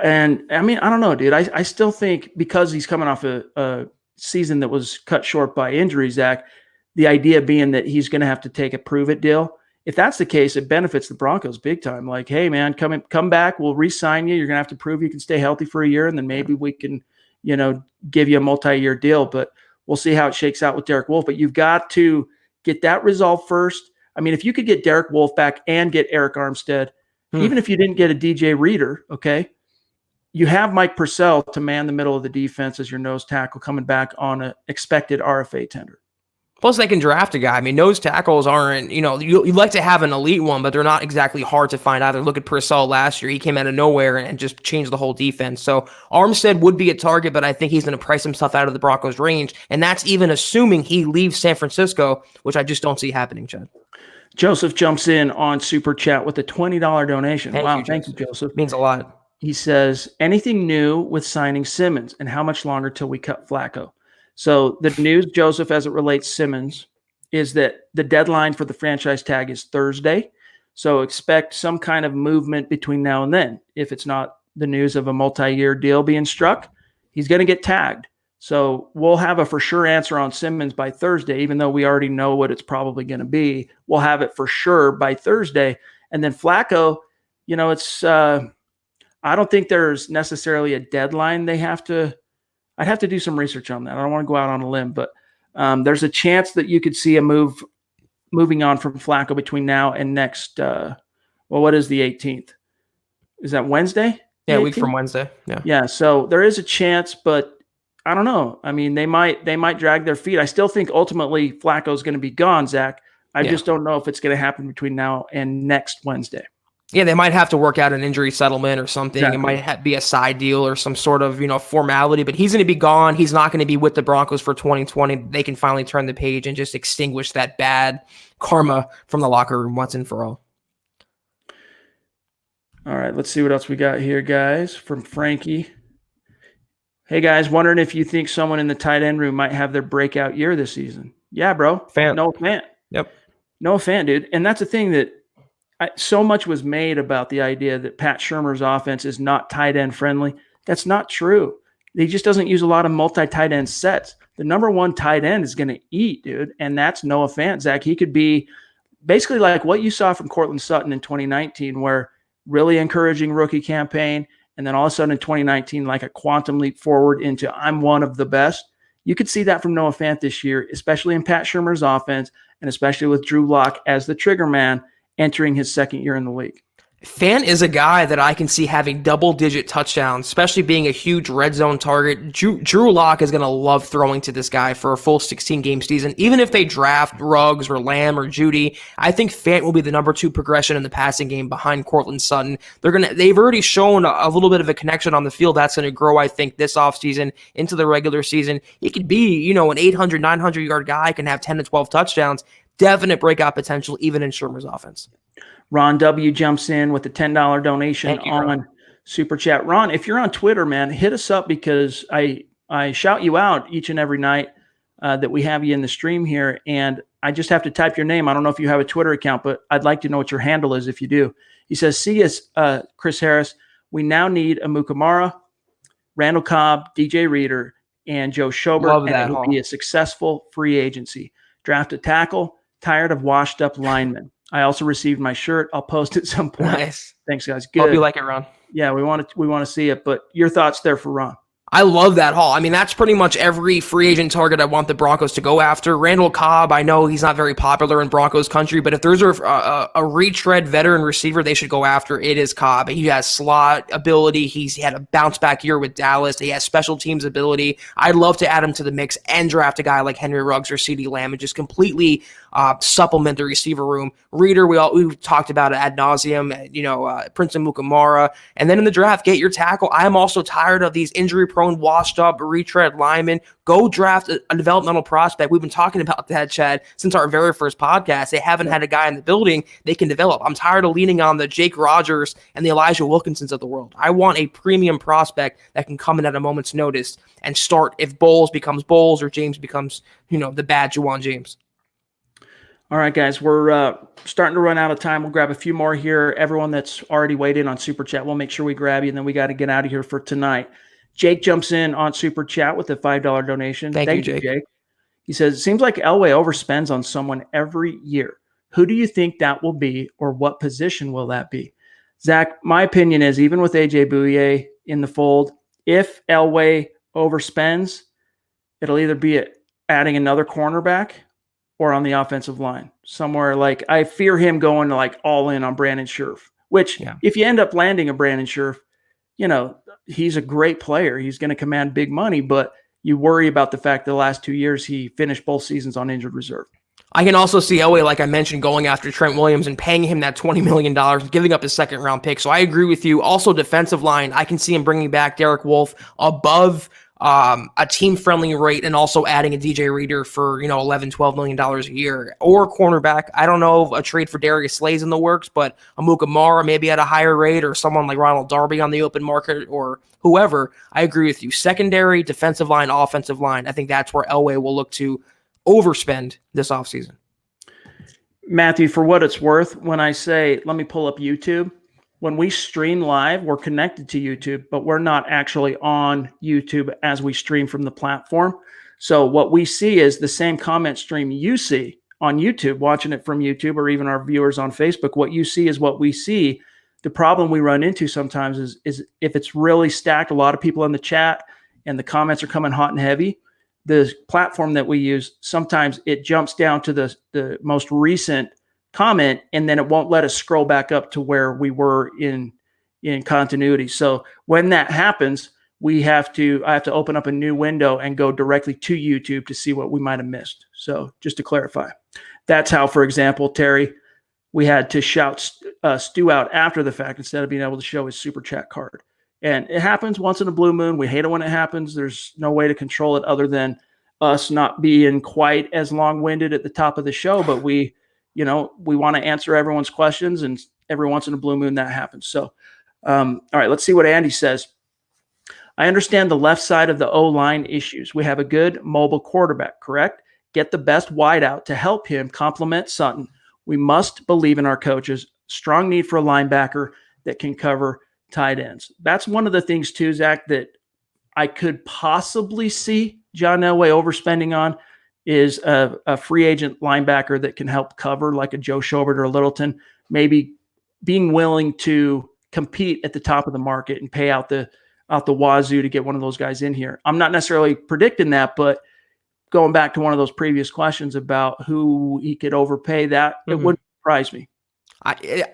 S1: and I mean, I don't know, dude. I still think because he's coming off a season that was cut short by injury, Zach, the idea being that he's going to have to take a prove it deal. If that's the case, it benefits the Broncos big time. Like, hey man, come back. We'll re-sign you. You're going to have to prove you can stay healthy for a year, and then maybe we can, give you a multi-year deal, but we'll see how it shakes out with Derek Wolfe. But you've got to get that resolved first. I mean, if you could get Derek Wolfe back and get Eric Armstead, even if you didn't get a DJ Reader, okay, you have Mike Purcell to man the middle of the defense as your nose tackle coming back on an expected RFA tender.
S2: Plus, they can draft a guy. I mean, nose tackles aren't, you'd like to have an elite one, but they're not exactly hard to find either. Look at Purcell last year. He came out of nowhere and just changed the whole defense. So Armstead would be a target, but I think he's going to price himself out of the Broncos' range. And that's even assuming he leaves San Francisco, which I just don't see happening, Chad.
S1: Joseph jumps in on Super Chat with a $20 donation. Thank you, Joseph.
S2: Means a lot.
S1: He says, anything new with signing Simmons, and how much longer till we cut Flacco? So the news, Joseph, as it relates Simmons, is that the deadline for the franchise tag is Thursday. So expect some kind of movement between now and then. If it's not the news of a multi-year deal being struck, he's going to get tagged. So we'll have a for sure answer on Simmons by Thursday, even though we already know what it's probably going to be. We'll have it for sure by Thursday. And then Flacco, it's I don't think there's necessarily a deadline I'd have to do some research on that. I don't want to go out on a limb, but there's a chance that you could see a moving on from Flacco between now and next. What is the 18th? Is that Wednesday?
S2: Yeah, a week from Wednesday. Yeah.
S1: Yeah. So there is a chance, but I don't know. I mean, they might drag their feet. I still think ultimately Flacco is going to be gone, Zach. I just don't know if it's going to happen between now and next Wednesday.
S2: Yeah, they might have to work out an injury settlement or something. Exactly. It might be a side deal or some sort of, formality, but he's going to be gone. He's not going to be with the Broncos for 2020. They can finally turn the page and just extinguish that bad karma from the locker room once and for all.
S1: All right, let's see what else we got here, guys, from Frankie. Hey, guys, wondering if you think someone in the tight end room might have their breakout year this season. Yeah, bro. Noah Fant.
S2: Yep.
S1: Noah Fant, dude. And that's the thing that so much was made about the idea that Pat Shurmur's offense is not tight end friendly. That's not true. He just doesn't use a lot of multi-tight end sets. The number one tight end is going to eat, dude, and that's Noah Fant, Zach. He could be basically like what you saw from Cortland Sutton in 2019, where really encouraging rookie campaign, and then all of a sudden in 2019, like a quantum leap forward into I'm one of the best. You could see that from Noah Fant this year, especially in Pat Shurmur's offense, and especially with Drew Lock as the trigger man entering his second year in the league.
S2: Fant is a guy that I can see having double-digit touchdowns, especially being a huge red zone target. Drew Lock is going to love throwing to this guy for a full 16-game season. Even if they draft Ruggs or Lamb or Judy, I think Fant will be the number 2 progression in the passing game behind Cortland Sutton. They've already shown a little bit of a connection on the field that's going to grow, I think, this offseason into the regular season. He could be, an 800, 900-yard guy, can have 10 to 12 touchdowns. Definite breakout potential, even in Shurmur's offense.
S1: Ron W. jumps in with a $10 donation on Super Chat. Ron, if you're on Twitter, man, hit us up because I shout you out each and every night that we have you in the stream here, and I just have to type your name. I don't know if you have a Twitter account, but I'd like to know what your handle is if you do. He says, see us, Chris Harris. We now need a Mukamara, Randall Cobb, DJ Reader, and Joe Schobert, and it'll be a successful free agency. Draft a tackle, tired of washed-up linemen. I also received my shirt. I'll post at some point.
S2: Nice.
S1: Thanks, guys. Good.
S2: Hope you like it, Ron.
S1: Yeah, we want to see it. But your thoughts there for Ron?
S2: I love that haul. I mean, that's pretty much every free agent target I want the Broncos to go after. Randall Cobb, I know he's not very popular in Broncos country, but if there's a retread veteran receiver they should go after, it is Cobb. He has slot ability. He had a bounce-back year with Dallas. He has special teams ability. I'd love to add him to the mix and draft a guy like Henry Ruggs or CeeDee Lamb and just completely supplement the receiver room. Reader, we've talked about it ad nauseum, Prince Mukamara. And then in the draft, get your tackle. I'm also tired of these injury-prone, washed-up, retread linemen. Go draft a developmental prospect. We've been talking about that, Chad, since our very first podcast. They haven't had a guy in the building they can develop. I'm tired of leaning on the Jake Rogers and the Elijah Wilkinsons of the world. I want a premium prospect that can come in at a moment's notice and start if Bowles becomes Bowles or James becomes, the bad Juwan James.
S1: All right, guys, we're starting to run out of time. We'll grab a few more here. Everyone that's already weighed in on Super Chat, we'll make sure we grab you, and then we got to get out of here for tonight. Jake jumps in on Super Chat with a $5 donation. Thank you, Jake. He says, it seems like Elway overspends on someone every year. Who do you think that will be, or what position will that be? Zach, my opinion is, even with A.J. Bouye in the fold, if Elway overspends, it'll either be adding another cornerback or on the offensive line. Somewhere like, I fear him going like all in on Brandon Scherf, which if you end up landing a Brandon Scherf, he's a great player. He's going to command big money, but you worry about the fact that the last 2 years he finished both seasons on injured reserve.
S2: I can also see Elway, like I mentioned, going after Trent Williams and paying him that $20 million and giving up his second-round pick. So I agree with you. Also, defensive line, I can see him bringing back Derek Wolfe above a team-friendly rate and also adding a DJ Reader for, $11, $12 million a year. Or cornerback. I don't know if a trade for Darius Slay's in the works, but a Mukamara maybe at a higher rate or someone like Ronald Darby on the open market or whoever. I agree with you. Secondary, defensive line, offensive line. I think that's where Elway will look to overspend this offseason.
S1: Matthew, for what it's worth, when I say, let me pull up YouTube, when we stream live, we're connected to YouTube, but we're not actually on YouTube as we stream from the platform. So what we see is the same comment stream you see on YouTube, watching it from YouTube, or even our viewers on Facebook. What you see is what we see. The problem we run into sometimes is if it's really stacked, a lot of people in the chat and the comments are coming hot and heavy, the platform that we use, sometimes it jumps down to the most recent comment, and then it won't let us scroll back up to where we were in continuity. So when that happens, I have to open up a new window and go directly to YouTube to see what we might have missed. So just to clarify, that's how, for example, Terry, we had to shout Stu out after the fact instead of being able to show his super chat card. And it happens once in a blue moon. We hate it when it happens. There's no way to control it other than us not being quite as long-winded at the top of the show, but we want to answer everyone's questions, and every once in a blue moon that happens. So, all right, let's see what Andy says. I understand the left side of the O-line issues. We have a good mobile quarterback, correct? Get the best wideout to help him complement Sutton. We must believe in our coaches. Strong need for a linebacker that can cover tight ends. That's one of the things too, Zach, that I could possibly see John Elway overspending on is a free agent linebacker that can help cover, like a Joe Schobert or a Littleton, maybe being willing to compete at the top of the market and pay out the wazoo to get one of those guys in here. I'm not necessarily predicting that, but going back to one of those previous questions about who he could overpay, that it wouldn't surprise me.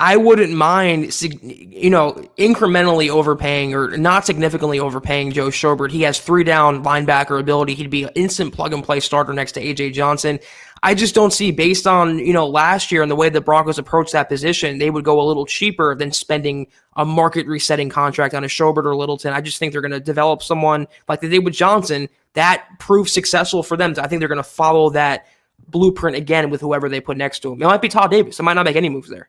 S2: I wouldn't mind, incrementally overpaying or not significantly overpaying Joe Schobert. He has 3-down linebacker ability. He'd be an instant plug-and-play starter next to A.J. Johnson. I just don't see, based on, last year and the way the Broncos approached that position, they would go a little cheaper than spending a market-resetting contract on a Schobert or Littleton. I just think they're going to develop someone like they did with Johnson that proved successful for them. I think they're going to follow that blueprint again with whoever they put next to him. It might be Todd Davis. It might not make any moves there.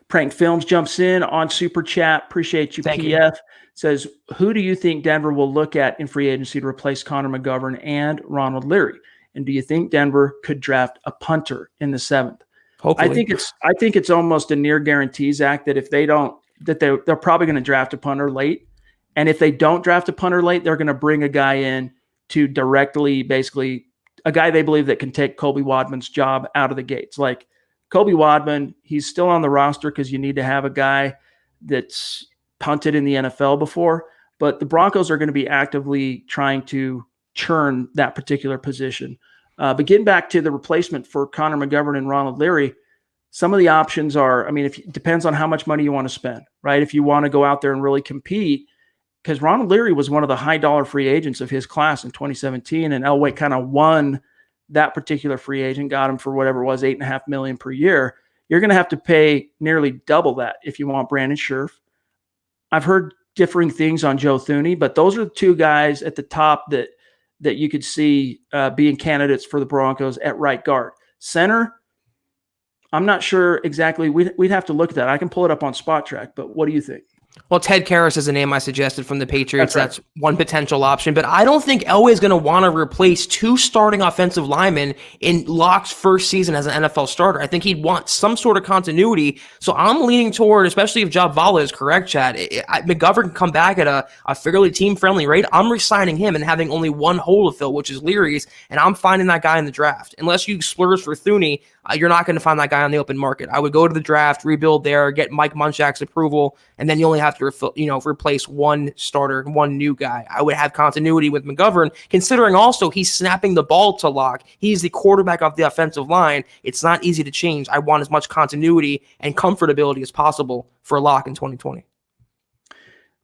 S1: Prank Films jumps in on Super Chat. Appreciate you,
S2: Thank
S1: PF.
S2: you.
S1: Says, who do you think Denver will look at in free agency to replace Connor McGovern and Ronald Leary? And do you think Denver could draft a punter in the 7th?
S2: Hopefully.
S1: I think it's almost a near guarantee, Zach, that if they don't, that they're probably going to draft a punter late. And if they don't draft a punter late, they're going to bring a guy in to directly, basically, a guy they believe that can take Colby Wadman's job out of the gates. Like, Colby Wadman, he's still on the roster because you need to have a guy that's punted in the NFL before. But the Broncos are going to be actively trying to churn that particular position. But getting back to the replacement for Connor McGovern and Ronald Leary, some of the options are, it depends on how much money you want to spend, right? If you want to go out there and really compete, because Ronald Leary was one of the high-dollar free agents of his class in 2017, and Elway kind of won that particular free agent, got him for whatever it was, $8.5 million per year. You're going to have to pay nearly double that if you want Brandon Scherf. I've heard differing things on Joe Thuney, but those are the two guys at the top that you could see being candidates for the Broncos at right guard. Center, I'm not sure exactly. We'd have to look at that. I can pull it up on Spot Track, but what do you think?
S2: Well, Ted Karras is a name I suggested from the Patriots.
S1: That's right.
S2: That's one potential option. But I don't think Elway is going to want to replace 2 starting offensive linemen in Locke's first season as an NFL starter. I think he'd want some sort of continuity. So I'm leaning toward, especially if Job Vala is correct, Chad, McGovern can come back at a fairly team-friendly rate. I'm re-signing him and having only one hole to fill, which is Leary's, and I'm finding that guy in the draft. Unless you splurge for Thuney, you're not going to find that guy on the open market. I would go to the draft, rebuild there, get Mike Munchak's approval, and then you only have to replace one starter, one new guy. I would have continuity with McGovern, considering also he's snapping the ball to Locke. He's the quarterback of the offensive line. It's not easy to change. I want as much continuity and comfortability as possible for Locke in 2020.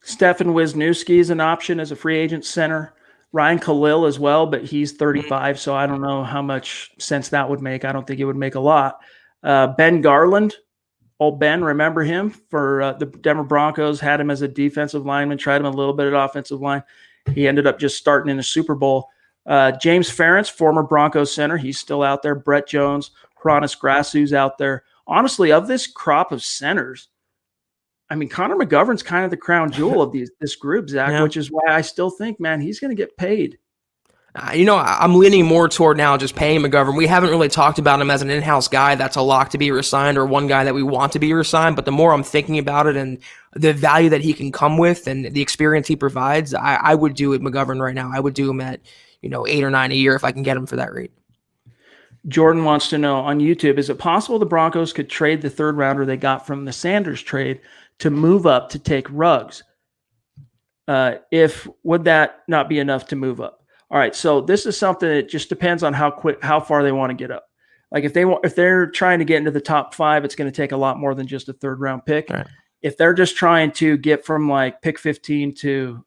S1: Stefan Wisniewski is an option as a free agent center. Ryan Khalil as well, but he's 35, so I don't know how much sense that would make. I don't think it would make a lot. Ben Garland, old Ben, remember him for the Denver Broncos, had him as a defensive lineman, tried him a little bit at offensive line. He ended up just starting in the Super Bowl. James Ferentz, former Broncos center, he's still out there. Brett Jones, Hronis Grasu's out there. Honestly, of this crop of centers, Connor McGovern's kind of the crown jewel of this group, Zach, which is why I still think, man, he's going to get paid.
S2: I'm leaning more toward now just paying McGovern. We haven't really talked about him as an in-house guy that's a lock to be resigned or one guy that we want to be resigned. But the more I'm thinking about it and the value that he can come with and the experience he provides, I would do it McGovern right now. I would do him at 8 or 9 a year if I can get him for that rate.
S1: Jordan wants to know on YouTube, is it possible the Broncos could trade the third rounder they got from the Sanders trade to move up to take Ruggs? Would that not be enough to move up? All right, so this is something that just depends on how far they want to get up. Like if they're trying to get into the top 5, it's going to take a lot more than just a third round pick.
S2: Right.
S1: If they're just trying to get from like pick 15 to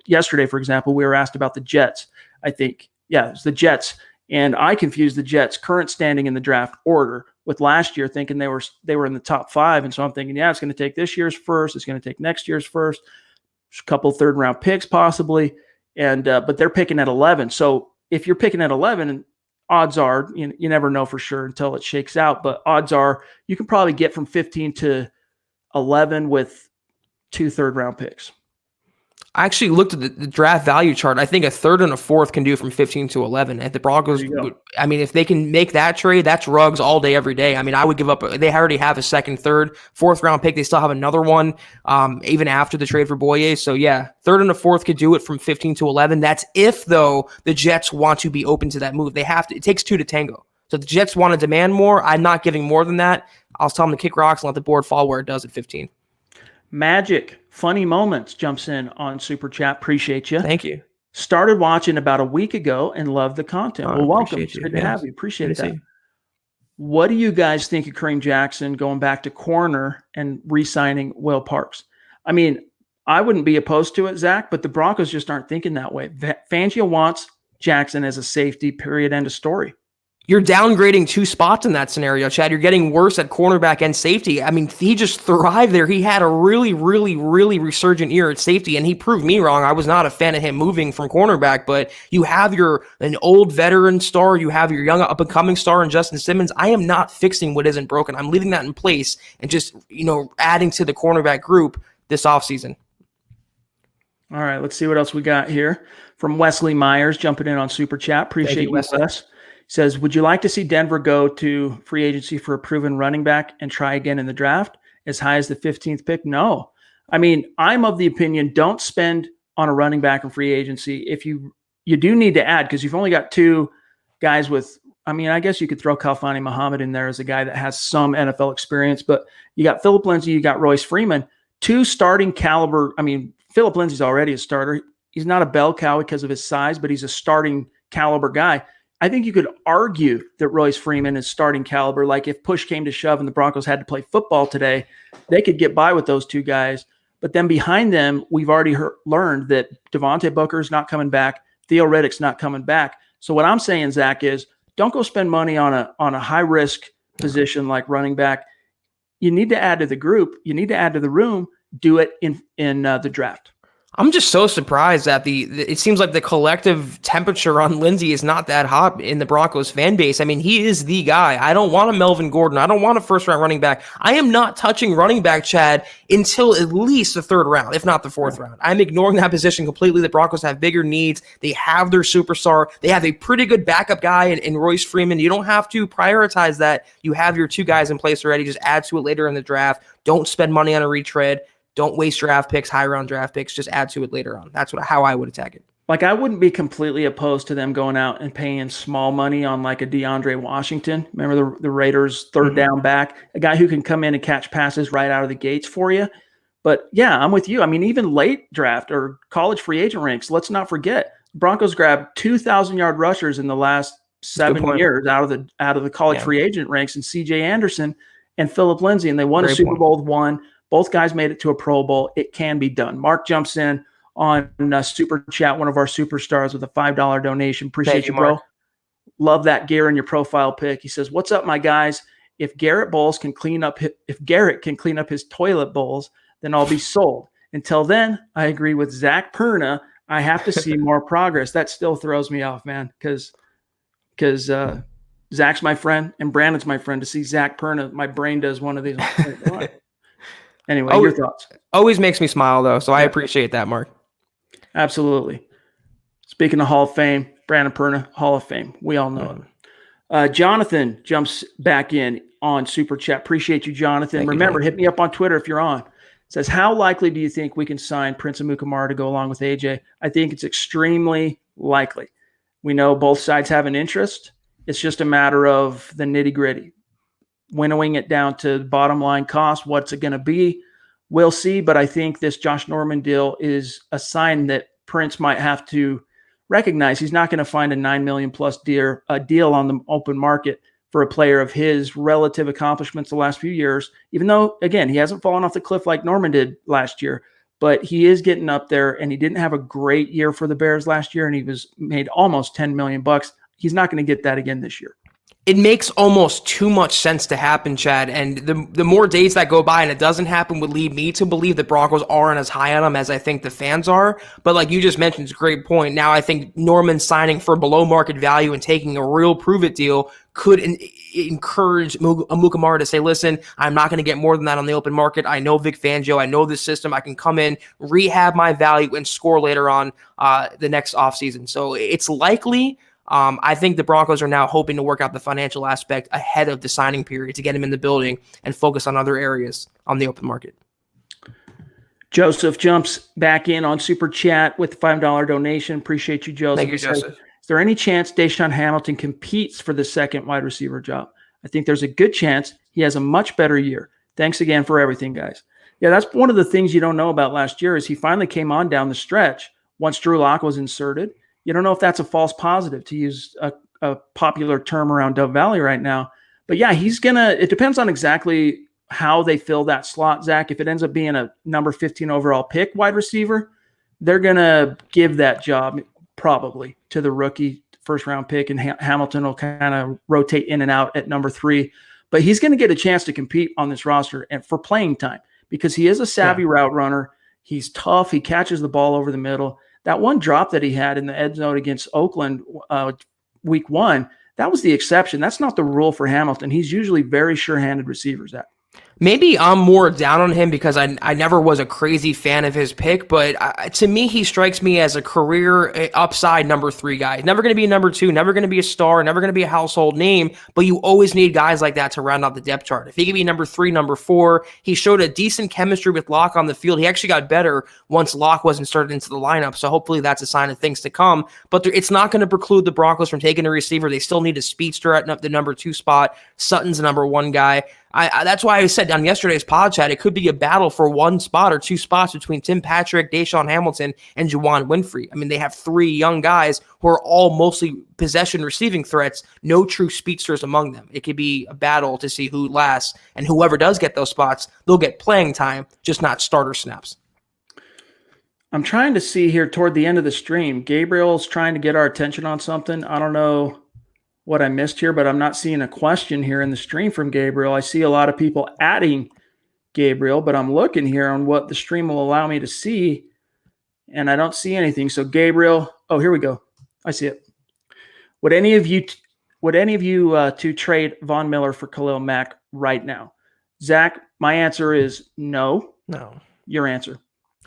S1: yesterday, for example, we were asked about the Jets. I think, it's the Jets, and I confused the Jets' current standing in the draft order with last year, thinking they were in the top 5, and so I'm thinking, it's going to take this year's first, it's going to take next year's first, a couple third round picks possibly. And but they're picking at 11. So if you're picking at 11, and odds are, you never know for sure until it shakes out, but odds are you can probably get from 15 to 11 with 2 third round picks.
S2: I actually looked at the draft value chart. I think a third and a fourth can do from 15 to 11. At the Broncos, if they can make that trade, that's Ruggs all day, every day. I would give up. They already have a second, third, fourth round pick. They still have another one, even after the trade for Boye. So yeah, third and a fourth could do it from 15 to 11. That's if though the Jets want to be open to that move. They have to. It takes 2 to tango. So if the Jets want to demand more, I'm not giving more than that. I'll tell them to kick rocks and let the board fall where it does at 15.
S1: Magic Funny Moments jumps in on Super Chat. Appreciate you.
S2: Thank you.
S1: Started watching about a week ago and loved the content. Well, welcome. It's good to have you. Appreciate that. What do you guys think of Kareem Jackson going back to corner and re-signing Will Parks? I wouldn't be opposed to it, Zach, but the Broncos just aren't thinking that way. Fangio wants Jackson as a safety, period, end of story.
S2: You're downgrading 2 spots in that scenario, Chad. You're getting worse at cornerback and safety. He just thrived there. He had a really, really, really resurgent year at safety, and he proved me wrong. I was not a fan of him moving from cornerback, but you have an old veteran star. You have your young up-and-coming star in Justin Simmons. I am not fixing what isn't broken. I'm leaving that in place and just, adding to the cornerback group this offseason.
S1: All right, let's see what else we got here. From Wesley Myers, jumping in on Super Chat. Appreciate you, Wes. Says, would you like to see Denver go to free agency for a proven running back and try again in the draft as high as the 15th pick? No. I'm of the opinion, don't spend on a running back in free agency. If you do need to add, because you've only got 2 guys with, I guess you could throw Khalfani Muhammad in there as a guy that has some NFL experience, but you got Phillip Lindsay, you got Royce Freeman, 2 starting caliber. Phillip Lindsay's already a starter. He's not a bell cow because of his size, but he's a starting caliber guy. I think you could argue that Royce Freeman is starting caliber. Like if push came to shove and the Broncos had to play football today, they could get by with those 2 guys. But then behind them, we've already learned that Devontae Booker's not coming back. Theo Riddick's not coming back. So what I'm saying, Zach, is don't go spend money on a high risk position like running back. You need to add to the group. You need to add to the room. Do it in the draft.
S2: I'm just so surprised that it seems like the collective temperature on Lindsay is not that hot in the Broncos fan base. He is the guy. I don't want a Melvin Gordon. I don't want a first-round running back. I am not touching running back, Chad, until at least the 3rd round, if not the 4th round. I'm ignoring that position completely. The Broncos have bigger needs. They have their superstar. They have a pretty good backup guy in Royce Freeman. You don't have to prioritize that. You have your 2 guys in place already. Just add to it later in the draft. Don't spend money on a retread. Don't waste draft picks, high-round draft picks. Just add to it later on. That's how I would attack it.
S1: I wouldn't be completely opposed to them going out and paying small money on like a DeAndre Washington. Remember the Raiders' third down back, a guy who can come in and catch passes right out of the gates for you. But yeah, I'm with you. Even late draft or college free agent ranks, let's not forget, Broncos grabbed 2,000-yard rushers in the last 7 years out of the college free agent ranks, and C.J. Anderson and Phillip Lindsay, and they won a Super Bowl with 1. Both guys made it to a Pro Bowl. It can be done. Mark jumps in on Super Chat, one of our superstars, with a $5 donation. Appreciate you, bro. Mark. Love that gear in your profile pic. He says, "What's up, my guys? If Garrett can clean up his toilet bowls, then I'll be sold. Until then, I agree with Zach Perna. I have to see more progress." That still throws me off, man, because Zach's my friend and Brandon's my friend. To see Zach Perna, my brain does one of these. Anyway, your thoughts.
S2: Always makes me smile, though, so I appreciate that, Mark.
S1: Absolutely. Speaking of Hall of Fame, Brandon Perna, Hall of Fame. We all know it. Jonathan jumps back in on Super Chat. Appreciate you, Jonathan. Remember, hit me up on Twitter if you're on. Says, how likely do you think we can sign Prince Amukamara to go along with AJ? I think it's extremely likely. We know both sides have an interest. It's just a matter of the nitty-gritty. Winnowing it down to bottom line cost, what's it going to be? We'll see, but I think this Josh Norman deal is a sign that Prince might have to recognize he's not going to find a $9 million plus deal on the open market for a player of his relative accomplishments the last few years, even though, again, he hasn't fallen off the cliff like Norman did last year, but he is getting up there, and he didn't have a great year for the Bears last year, and he was made almost $10 million. He's not going to get that again this year.
S2: It makes almost too much sense to happen, Chad. And the more days that go by and it doesn't happen would lead me to believe the Broncos aren't as high on him as I think the fans are. But like you just mentioned, it's a great point. Now I think Norman signing for below market value and taking a real prove-it deal could encourage Amukamara to say, listen, I'm not going to get more than that on the open market. I know Vic Fangio. I know this system. I can come in, rehab my value, and score later on the next offseason. So it's likely. I think the Broncos are now hoping to work out the financial aspect ahead of the signing period to get him in the building and focus on other areas on the open market.
S1: Joseph jumps back in on Super Chat with the $5 donation. Appreciate you, Joseph.
S2: Thank you, Joseph.
S1: Is there any chance Deshaun Hamilton competes for the second wide receiver job? I think there's a good chance he has a much better year. Thanks again for everything, guys. Yeah, that's one of the things you don't know about last year is he finally came on down the stretch once Drew Lock was inserted. You don't know if that's a false positive, to use a popular term around Dove Valley right now. But yeah, it depends on exactly how they fill that slot, Zach. If it ends up being a number 15 overall pick wide receiver, they're going to give that job probably to the rookie first round pick, and Hamilton will kind of rotate in and out at number 3. But he's going to get a chance to compete on this roster and for playing time because he is a savvy route runner. He's tough. He catches the ball over the middle. That one drop that he had in the end zone against Oakland week 1, that was the exception. That's not the rule for Hamilton. He's usually very sure-handed receivers.
S2: Maybe I'm more down on him because I never was a crazy fan of his pick, but to me, he strikes me as a career upside number 3 guy. Never going to be a number 2, never going to be a star, never going to be a household name, but you always need guys like that to round out the depth chart. If he could be number 3, number 4, he showed a decent chemistry with Locke on the field. He actually got better once Locke was inserted into the lineup, so hopefully that's a sign of things to come, but it's not going to preclude the Broncos from taking a receiver. They still need a speedster at the number 2 spot. Sutton's the number 1 guy. That's why I said on yesterday's pod chat, it could be a battle for 1 spot or 2 spots between Tim Patrick, Deshaun Hamilton, and Juwan Winfrey. I mean, they have 3 young guys who are all mostly possession receiving threats, no true speedsters among them. It could be a battle to see who lasts, and whoever does get those spots, they'll get playing time, just not starter snaps.
S1: I'm trying to see here toward the end of the stream, Gabriel's trying to get our attention on something. I don't know what I missed here, but I'm not seeing a question here in the stream from Gabriel. I see a lot of people adding Gabriel, but I'm looking here on what the stream will allow me to see, and I don't see anything. So Gabriel, oh, here we go. I see it. Would any of you to trade Von Miller for Khalil Mack right now? Zach, my answer is no.
S2: No.
S1: Your answer?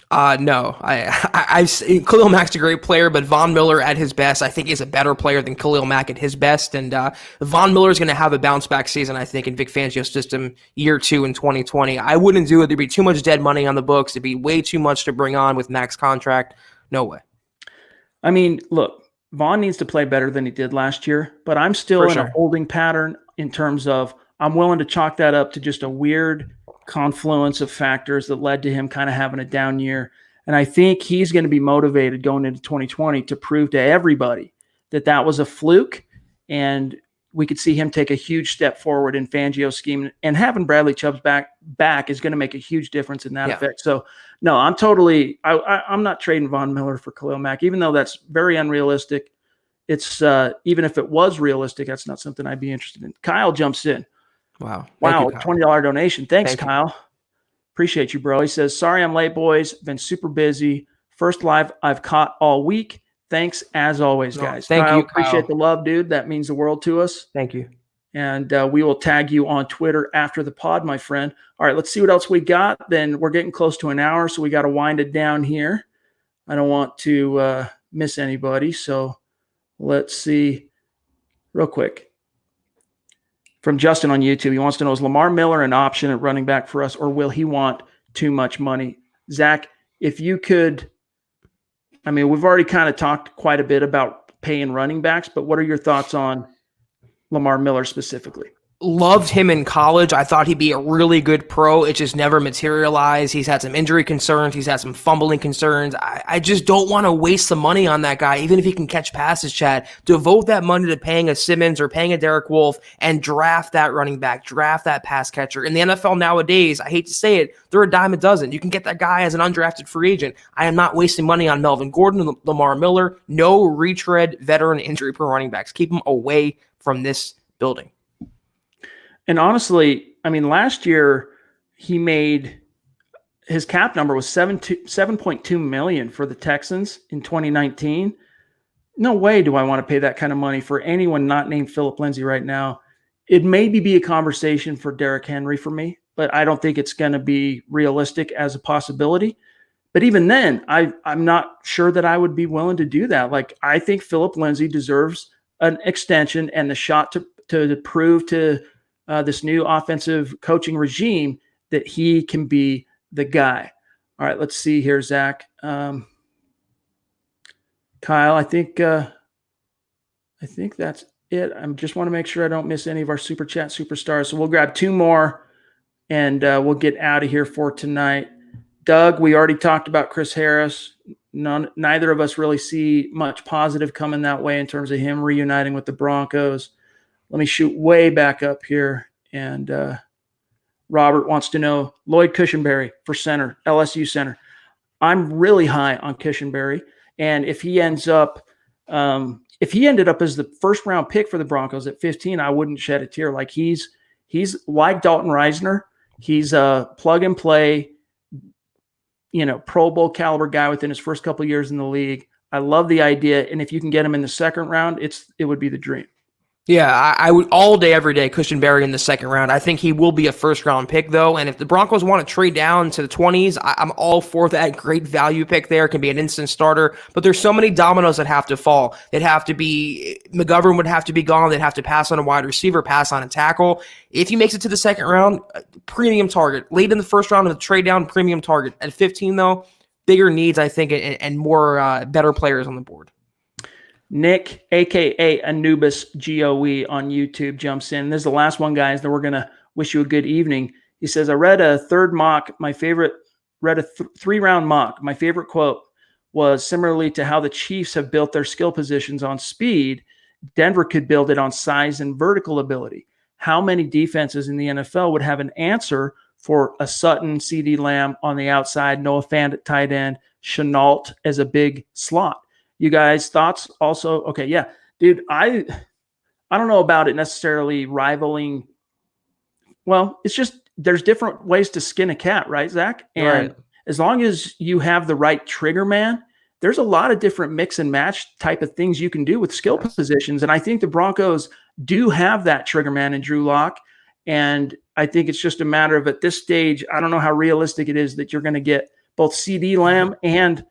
S2: No. Khalil Mack's a great player, but Von Miller at his best, I think, is a better player than Khalil Mack at his best. And Von Miller is going to have a bounce back season, I think, in Vic Fangio's system year 2 in 2020. I wouldn't do it. There'd be too much dead money on the books. It'd be way too much to bring on with Mack's contract. No way.
S1: I mean, look, Von needs to play better than he did last year, but I'm still in a holding pattern in terms of I'm willing to chalk that up to just a weird confluence of factors that led to him kind of having a down year. And I think he's going to be motivated going into 2020 to prove to everybody that that was a fluke. And we could see him take a huge step forward in Fangio's scheme, and having Bradley Chubb's back is going to make a huge difference in that effect. So no, I'm not trading Von Miller for Khalil Mack, even though that's very unrealistic. It's even if it was realistic, that's not something I'd be interested in. Kyle jumps in.
S2: Wow.
S1: $20 donation. Thanks, Kyle. Appreciate you, bro. He says, sorry I'm late, boys. Been super busy. First live I've caught all week. Thanks as always, guys.
S2: Thank you, Kyle.
S1: Appreciate the love, dude. That means the world to us.
S2: Thank you.
S1: And we will tag you on Twitter after the pod, my friend. All right, let's see what else we got. Then we're getting close to an hour, so we got to wind it down here. I don't want to miss anybody. So let's see real quick. From Justin on YouTube, he wants to know, is Lamar Miller an option at running back for us, or will he want too much money? Zach, if you could, I mean, we've already kind of talked quite a bit about paying running backs, but what are your thoughts on Lamar Miller specifically?
S2: Loved him in college. I thought he'd be a really good pro. It just never materialized. He's had some injury concerns. He's had some fumbling concerns. I just don't want to waste the money on that guy, even if he can catch passes, Chad. Devote that money to paying a Simmons or paying a Derek Wolfe and draft that running back, draft that pass catcher. In the NFL nowadays, I hate to say it, they're a dime a dozen. You can get that guy as an undrafted free agent. I am not wasting money on Melvin Gordon and Lamar Miller. No retread veteran injury per running backs. Keep them away from this building.
S1: And honestly, I mean, last year he made his cap number was $7.2 million for the Texans in 2019. No way do I want to pay that kind of money for anyone not named Philip Lindsay right now. It maybe be a conversation for Derrick Henry for me, but I don't think it's going to be realistic as a possibility. But even then, I'm not sure that I would be willing to do that. Like, I think Philip Lindsay deserves an extension and the shot to prove to this new offensive coaching regime that he can be the guy. All right, let's see here, Zach. Kyle, I think that's it. I just want to make sure I don't miss any of our Super Chat superstars. So we'll grab two more, and we'll get out of here for tonight. Doug, we already talked about Chris Harris. Neither of us really see much positive coming that way in terms of him reuniting with the Broncos. Let me shoot way back up here. And Robert wants to know, Lloyd Cushenberry for center, LSU center. I'm really high on Cushenberry. And if he ended up as the first round pick for the Broncos at 15, I wouldn't shed a tear. Like, he's like Dalton Reisner. He's a plug and play, Pro Bowl caliber guy within his first couple of years in the league. I love the idea. And if you can get him in the second round, it would be the dream.
S2: Yeah, I would all day, every day, Cushenberry in the second round. I think he will be a first-round pick, though, and if the Broncos want to trade down to the 20s, I'm all for that. Great value pick there. Can be an instant starter, but there's so many dominoes that have to fall. McGovern would have to be gone. They'd have to pass on a wide receiver, pass on a tackle. If he makes it to the second round, premium target. Late in the first round of the trade down, premium target. At 15, though, bigger needs, I think, and more better players on the board.
S1: Nick, a.k.a. Anubis GOE on YouTube, jumps in. This is the last one, guys. Then we're going to wish you a good evening. He says, I read a third mock. Read a three-round mock. My favorite quote was, similarly to how the Chiefs have built their skill positions on speed, Denver could build it on size and vertical ability. How many defenses in the NFL would have an answer for a Sutton, CeeDee Lamb on the outside, Noah Fant at tight end, Chenault as a big slot? You guys, thoughts also? Okay, yeah. Dude, I don't know about it necessarily rivaling. Well, it's just there's different ways to skin a cat, right, Zach? And as long as you have the right trigger man, there's a lot of different mix and match type of things you can do with skill positions. And I think the Broncos do have that trigger man in Drew Lock. And I think it's just a matter of, at this stage, I don't know how realistic it is that you're going to get both CeeDee Lamb and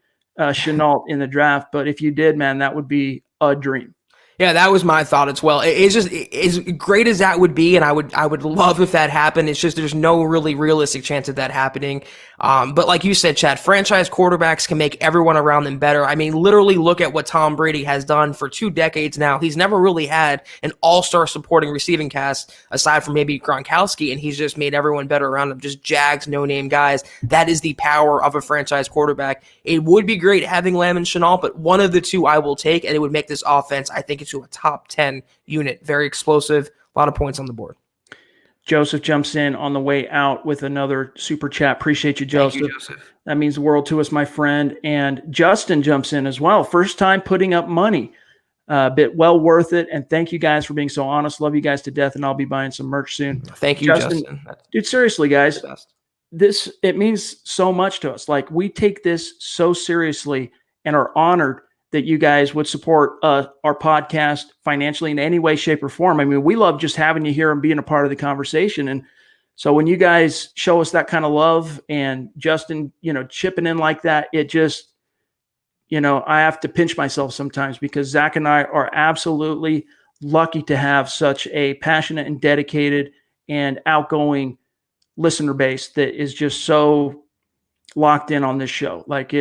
S1: Chenault in the draft, but if you did, man, that would be a dream.
S2: Yeah, that was my thought as well. It's just, as great as that would be, and I would love if that happened. It's just there's no really realistic chance of that happening. But like you said, Chad, franchise quarterbacks can make everyone around them better. I mean, literally look at what Tom Brady has done for 2 decades now. He's never really had an all-star supporting receiving cast aside from maybe Gronkowski, and he's just made everyone better around him. Just Jags, no-name guys. That is the power of a franchise quarterback. It would be great having Lamb and Chenault, but one of the two I will take, and it would make this offense, I think, to a top 10 unit. Very explosive. A lot of points on the board.
S1: Joseph jumps in on the way out with another super chat. Appreciate you, Joseph.
S2: Thank you, Joseph. That
S1: means the world to us, my friend. And Justin jumps in as well. First time putting up money. Bit well worth it. And thank you guys for being so honest. Love you guys to death. And I'll be buying some merch soon.
S2: Thank you, Justin.
S1: Dude, seriously, guys. It means so much to us. Like, we take this so seriously and are honored that you guys would support our podcast financially in any way, shape, or form. I mean, we love just having you here and being a part of the conversation. And so when you guys show us that kind of love, and Justin, chipping in like that, it just I have to pinch myself sometimes because Zach and I are absolutely lucky to have such a passionate and dedicated and outgoing listener base that is just so locked in on this show. Like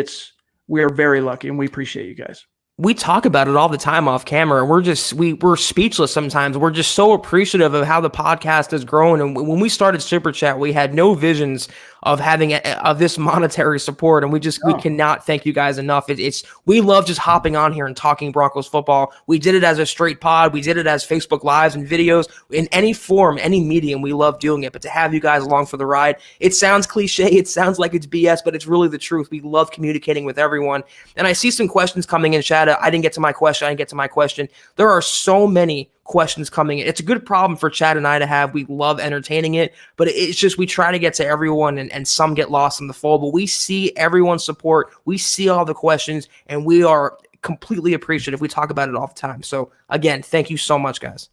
S1: we are very lucky and we appreciate you guys.
S2: We talk about it all the time off camera, and we're speechless sometimes. We're just so appreciative of how the podcast has grown. And when we started Super Chat, we had no visions of having of this monetary support, and we cannot thank you guys enough. We love just hopping on here and talking Broncos football. We did it as a straight pod. We did it as Facebook Lives and videos in any form, any medium. We love doing it, but to have you guys along for the ride, it sounds cliche. It sounds like it's BS, but it's really the truth. We love communicating with everyone. And I see some questions coming in chat. I didn't get to my question. There are so many questions coming in. It's a good problem for Chad and I to have. We love entertaining it, but it's just we try to get to everyone, and some get lost in the fold. But we see everyone's support. We see all the questions, and we are completely appreciative. We talk about it all the time. So again, thank you so much, guys.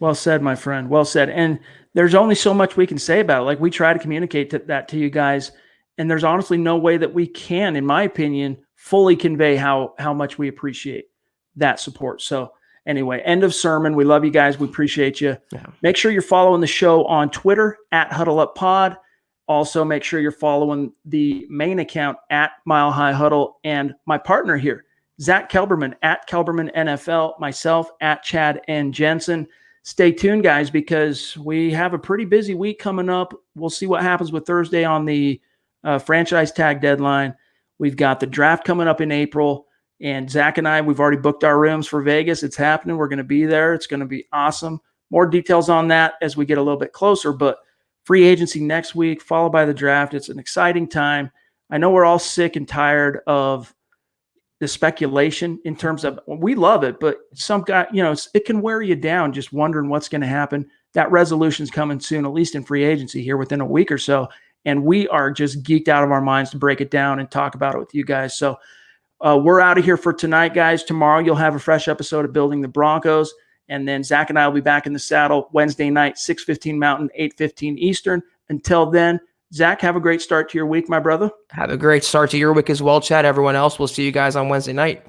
S1: Well said, my friend. Well said. And there's only so much we can say about it. Like, we try to communicate that to you guys, and there's honestly no way that we can, in my opinion, fully convey how much we appreciate that support. So anyway, end of sermon. We love you guys. We appreciate you. Yeah. Make sure you're following the show on Twitter at HuddleUpPod. Also, make sure you're following the main account at Mile High Huddle, and my partner here, Zack Kelberman at Kelberman NFL, myself at Chad and Jensen. Stay tuned, guys, because we have a pretty busy week coming up. We'll see what happens with Thursday on the franchise tag deadline. We've got the draft coming up in April, and Zach and I, we've already booked our rooms for Vegas. It's happening. We're going to be there. It's going to be awesome. More details on that as we get a little bit closer, but free agency next week, followed by the draft. It's an exciting time. I know we're all sick and tired of the speculation in terms of, we love it, but some guy, it can wear you down just wondering what's going to happen. That resolution's coming soon, at least in free agency here within a week or so. And we are just geeked out of our minds to break it down and talk about it with you guys. So we're out of here for tonight, guys. Tomorrow you'll have a fresh episode of Building the Broncos. And then Zach and I will be back in the saddle Wednesday night, 6:15 Mountain, 8:15 Eastern. Until then, Zach, have a great start to your week, my brother.
S2: Have a great start to your week as well, Chad. Everyone else, we'll see you guys on Wednesday night.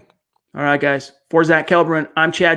S1: All right, guys. For Zach Kelberman, I'm Chad